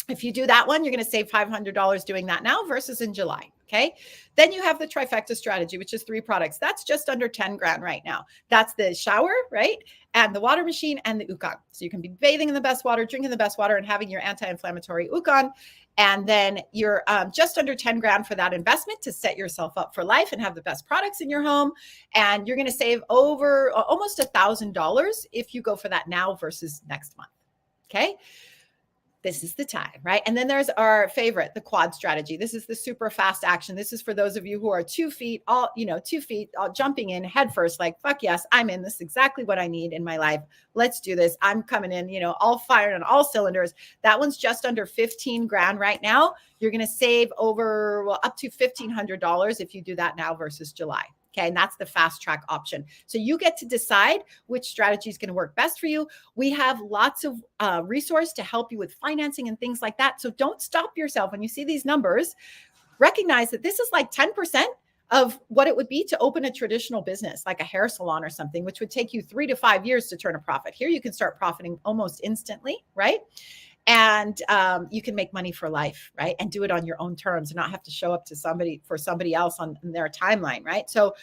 If you do that one, you're going to save $500 doing that now versus in July. Okay. Then you have the trifecta strategy, which is 3 products. That's just under $10,000 right now. That's the shower, right? And the water machine and the Ukon. So you can be bathing in the best water, drinking the best water, and having your anti-inflammatory Ukon. And then you're just under $10,000 for that investment to set yourself up for life and have the best products in your home. And you're going to save over almost $1,000 if you go for that now versus next month. Okay. This is the time, right? And then there's our favorite, the quad strategy. This is the super fast action. This is for those of you who are 2 feet, all jumping in head first, like, fuck yes, I'm in. This is exactly what I need in my life. Let's do this. I'm coming in, all firing on all cylinders. That one's just under $15,000 right now. You're going to save up to $1,500 if you do that now versus July. Okay. And that's the fast track option. So you get to decide which strategy is going to work best for you. We have lots of resource to help you with financing and things like that. So don't stop yourself when you see these numbers. Recognize that this is like 10% of what it would be to open a traditional business like a hair salon or something, which would take you 3 to 5 years to turn a profit. Here you can start profiting almost instantly, right? And you can make money for life, right? And do it on your own terms and not have to show up to somebody else on their timeline, right? So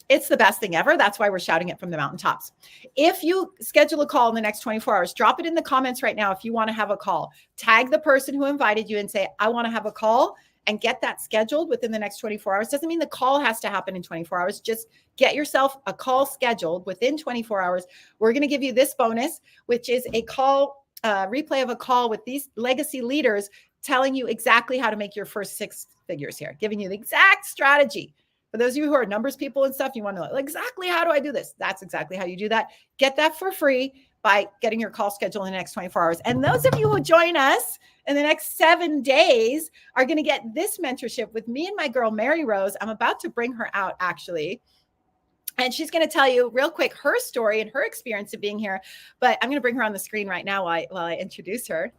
it's the best thing ever. That's why we're shouting it from the mountaintops. If you schedule a call in the next 24 hours, drop it in the comments right now. If you want to have a call, tag the person who invited you and say, I want to have a call, and get that scheduled within the next 24 hours. Doesn't mean the call has to happen in 24 hours. Just get yourself a call scheduled within 24 hours. We're going to give you this bonus, which is a call, replay of a call with these legacy leaders telling you exactly how to make your first 6 figures here, giving you the exact strategy. For those of you who are numbers people and stuff, you want to know exactly how do I do this? That's exactly how you do that. Get that for free by getting your call scheduled in the next 24 hours. And those of you who join us in the next 7 days are going to get this mentorship with me and my girl, Mary Rose. I'm about to bring her out, actually. And she's going to tell you real quick her story and her experience of being here. But I'm going to bring her on the screen right now while I introduce her.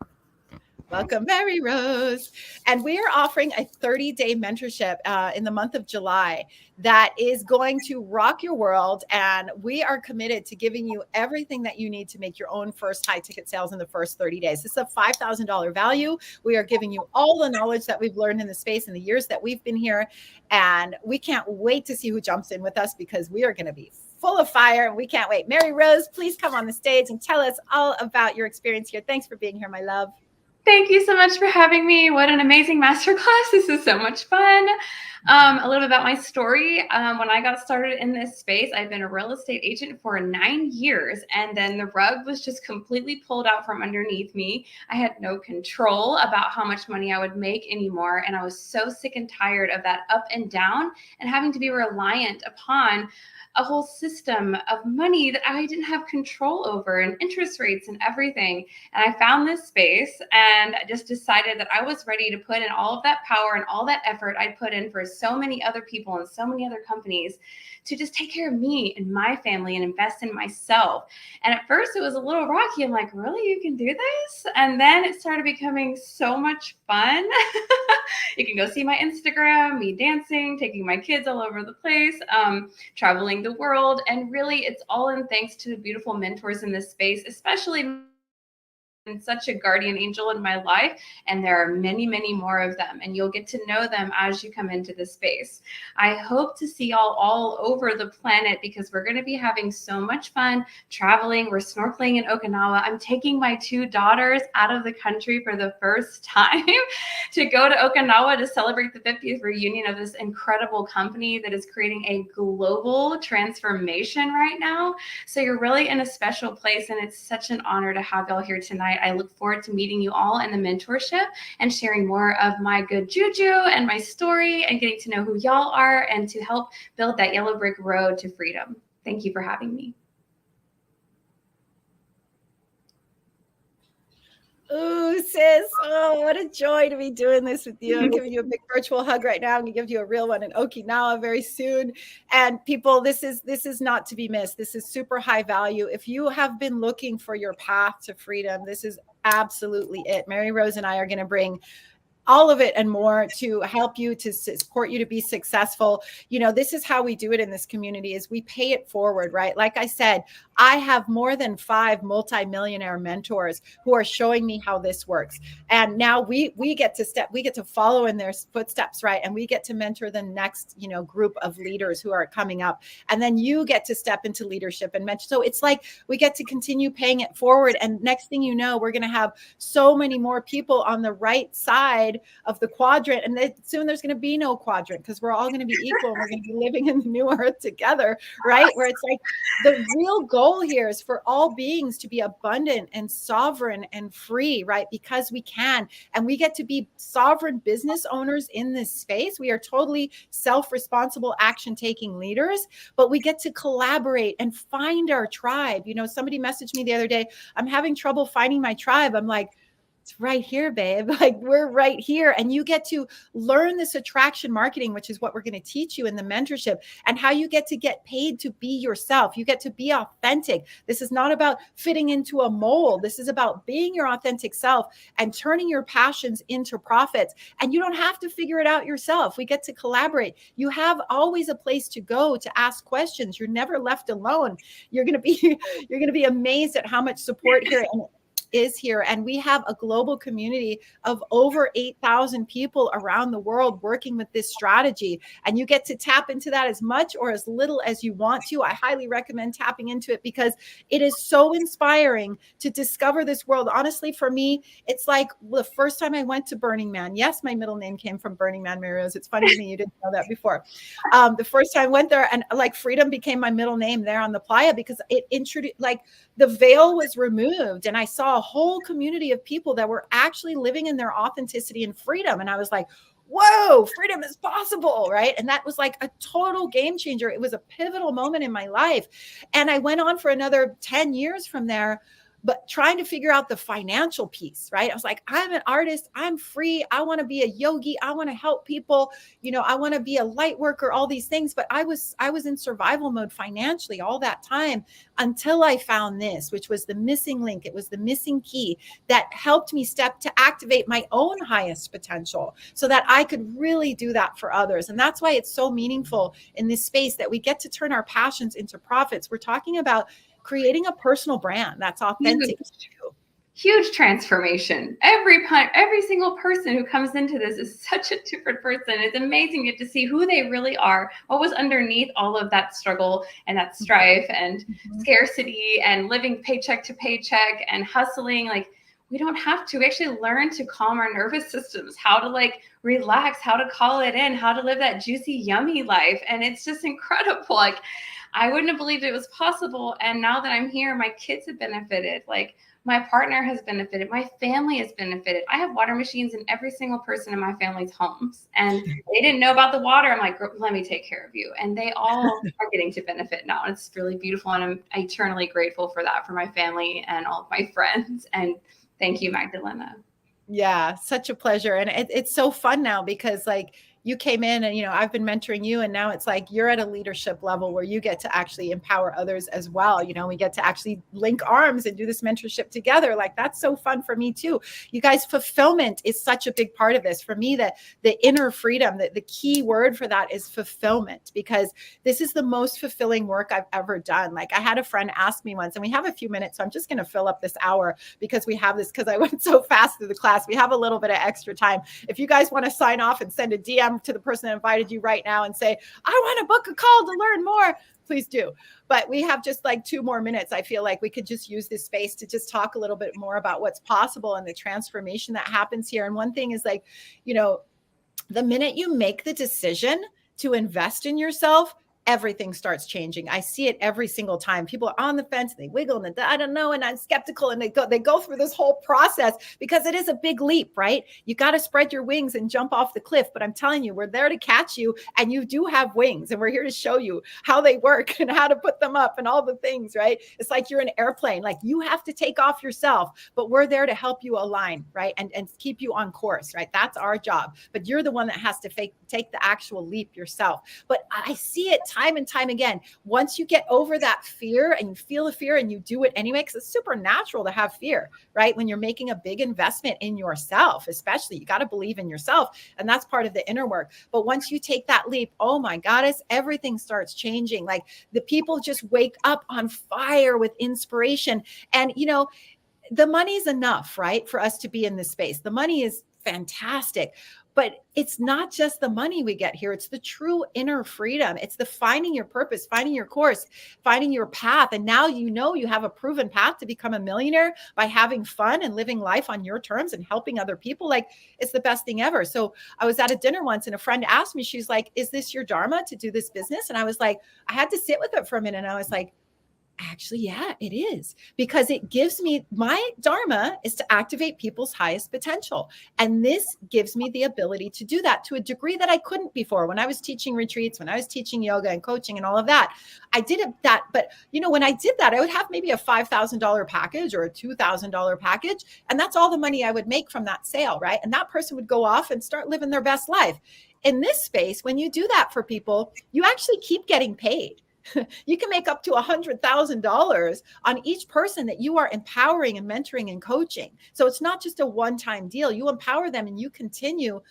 Welcome, Mary Rose. And we are offering a 30-day mentorship in the month of July that is going to rock your world. And we are committed to giving you everything that you need to make your own first high ticket sales in the first 30 days. This is a $5,000 value. We are giving you all the knowledge that we've learned in the space in the years that we've been here. And we can't wait to see who jumps in with us because we are going to be full of fire and we can't wait. Mary Rose, please come on the stage and tell us all about your experience here. Thanks for being here, my love. Thank you so much for having me. What an amazing masterclass. This is so much fun. A little bit about my story. When I got started in this space, I've been a real estate agent for 9 years, and then the rug was just completely pulled out from underneath me. I had no control about how much money I would make anymore, and I was so sick and tired of that up and down and having to be reliant upon a whole system of money that I didn't have control over, and interest rates and everything. And I found this space and I just decided that I was ready to put in all of that power and all that effort I'd put in for so many other people and so many other companies to just take care of me and my family and invest in myself. And at first it was a little rocky. I'm like, really, you can do this? And then it started becoming so much fun. You can go see my Instagram, me dancing, taking my kids all over the place, traveling the world. And really, it's all in thanks to the beautiful mentors in this space, especially and such a guardian angel in my life. And there are many, many more of them. And you'll get to know them as you come into the space. I hope to see y'all all over the planet because we're going to be having so much fun traveling. We're snorkeling in Okinawa. I'm taking my 2 daughters out of the country for the first time to go to Okinawa to celebrate the 50th reunion of this incredible company that is creating a global transformation right now. So you're really in a special place. And it's such an honor to have y'all here tonight. I look forward to meeting you all in the mentorship and sharing more of my good juju and my story and getting to know who y'all are and to help build that yellow brick road to freedom. Thank you for having me. Oh, sis. Oh, what a joy to be doing this with you. I'm giving you a big virtual hug right now. I'm going to give you a real one in Okinawa very soon. And people, this is not to be missed. This is super high value. If you have been looking for your path to freedom, this is absolutely it. Mary Rose and I are going to bring all of it and more to help you, to support you to be successful. You know, this is how we do it in this community is we pay it forward, right? Like I said, I have more than 5 multimillionaire mentors who are showing me how this works. And now we get to follow in their footsteps, right? And we get to mentor the next, group of leaders who are coming up. And then you get to step into leadership and mentor. So it's like we get to continue paying it forward. And next thing you know, we're going to have so many more people on the right side of the quadrant. And then soon there's going to be no quadrant because we're all going to be equal and we're going to be living in the new earth together, right? Where it's like the real goal here is for all beings to be abundant and sovereign and free, right? Because we can. And we get to be sovereign business owners in this space. We are totally self-responsible, action-taking leaders, but we get to collaborate and find our tribe. Somebody messaged me the other day, I'm having trouble finding my tribe. I'm like, It's right here, babe. Like we're right here. And you get to learn this attraction marketing, which is what we're going to teach you in the mentorship, and how you get to get paid to be yourself. You get to be authentic. This is not about fitting into a mold. This is about being your authentic self and turning your passions into profits. And you don't have to figure it out yourself. We get to collaborate. You have always a place to go to ask questions. You're never left alone. You're going to be amazed at how much support here is here. And we have a global community of over 8,000 people around the world working with this strategy. And you get to tap into that as much or as little as you want to. I highly recommend tapping into it because it is so inspiring to discover this world. Honestly, for me, it's like the first time I went to Burning Man. Yes, my middle name came from Burning Man, Mary Rose. It's funny to me, you didn't know that before. The first time I went there, and like freedom became my middle name there on the playa because it introduced, like, the veil was removed and I saw a whole community of people that were actually living in their authenticity and freedom. And I was like, whoa, freedom is possible, right? And that was like a total game changer. It was a pivotal moment in my life. And I went on for another 10 years from there, but trying to figure out the financial piece, right? I was like, I'm an artist. I'm free. I want to be a yogi. I want to help people. I want to be a light worker, all these things. But I was in survival mode financially all that time until I found this, which was the missing link. It was the missing key that helped me step to activate my own highest potential so that I could really do that for others. And that's why it's so meaningful in this space that we get to turn our passions into profits. We're talking about creating a personal brand that's authentic to you. Huge transformation. Every single person who comes into this is such a different person. It's amazing to see who they really are, what was underneath all of that struggle and that strife and scarcity and living paycheck to paycheck and hustling. Like, we don't have to. We actually learn to calm our nervous systems, how to like relax, how to call it in, how to live that juicy, yummy life. And it's just incredible. Like, I wouldn't have believed it was possible. And now that I'm here, my kids have benefited. Like, my partner has benefited. My family has benefited. I have water machines in every single person in my family's homes. And they didn't know about the water. I'm like, let me take care of you. And they all are getting to benefit now. And it's really beautiful. And I'm eternally grateful for that, for my family and all of my friends. And thank you, Magdelena. Yeah, such a pleasure. And it's so fun now because like you came in and, I've been mentoring you and now it's like you're at a leadership level where you get to actually empower others as well. We get to actually link arms and do this mentorship together. Like, that's so fun for me too. You guys, fulfillment is such a big part of this. For me, the inner freedom, the key word for that is fulfillment, because this is the most fulfilling work I've ever done. Like, I had a friend ask me once, and we have a few minutes, so I'm just going to fill up this hour because we have this, because I went so fast through the class. We have a little bit of extra time. If you guys want to sign off and send a DM to the person that invited you right now and say, I want to book a call to learn more, please do. But we have just like 2 more minutes. I feel like we could just use this space to just talk a little bit more about what's possible and the transformation that happens here. And one thing is like, the minute you make the decision to invest in yourself, everything starts changing. I see it every single time. People are on the fence, they wiggle and I don't know, and I'm skeptical, and they go through this whole process because it is a big leap, right? You got to spread your wings and jump off the cliff. But I'm telling you, we're there to catch you, and you do have wings, and we're here to show you how they work and how to put them up and all the things, right? It's like you're an airplane. Like, you have to take off yourself, but we're there to help you align, right? And keep you on course, right? That's our job. But you're the one that has to take the actual leap yourself. But I see it time and time again. Once you get over that fear and you feel the fear and you do it anyway, because it's supernatural to have fear, right? When you're making a big investment in yourself, especially, you got to believe in yourself. And that's part of the inner work. But once you take that leap, oh my goddess, everything starts changing. Like, the people just wake up on fire with inspiration. And, the money's enough, right? For us to be in this space. The money is fantastic. But it's not just the money we get here. It's the true inner freedom. It's the finding your purpose, finding your course, finding your path. And now you have a proven path to become a millionaire by having fun and living life on your terms and helping other people. Like, it's the best thing ever. So I was at a dinner once and a friend asked me, she's like, is this your dharma to do this business? And I was like, I had to sit with it for a minute. And I was like, Actually, yeah, it is, because it gives me, my dharma is to activate people's highest potential. And this gives me the ability to do that to a degree that I couldn't before. When I was teaching retreats, when I was teaching yoga and coaching and all of that, I did that. But, when I did that, I would have maybe a $5,000 package or a $2,000 package. And that's all the money I would make from that sale, right? And that person would go off and start living their best life. In this space, when you do that for people, you actually keep getting paid. You can make up to $100,000 on each person that you are empowering and mentoring and coaching. So it's not just a one-time deal. You empower them and you continue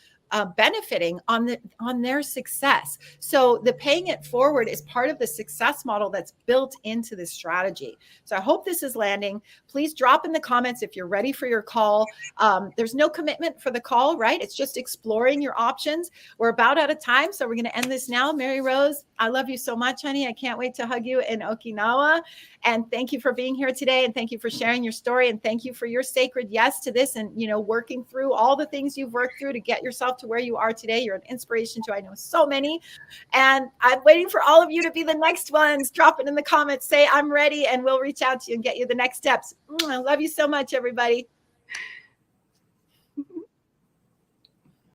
benefiting on their success. So the paying it forward is part of the success model that's built into this strategy. So I hope this is landing. Please drop in the comments if you're ready for your call. There's no commitment for the call, right? It's just exploring your options. We're about out of time, so we're going to end this now. Mary Rose, I love you so much, honey. I can't wait to hug you in Okinawa. And thank you for being here today. And thank you for sharing your story. And thank you for your sacred yes to this and, working through all the things you've worked through to get yourself to where you are today. You're an inspiration to, I know, so many. And I'm waiting for all of you to be the next ones. Drop it in the comments. Say, I'm ready. And we'll reach out to you and get you the next steps. I love you so much, everybody.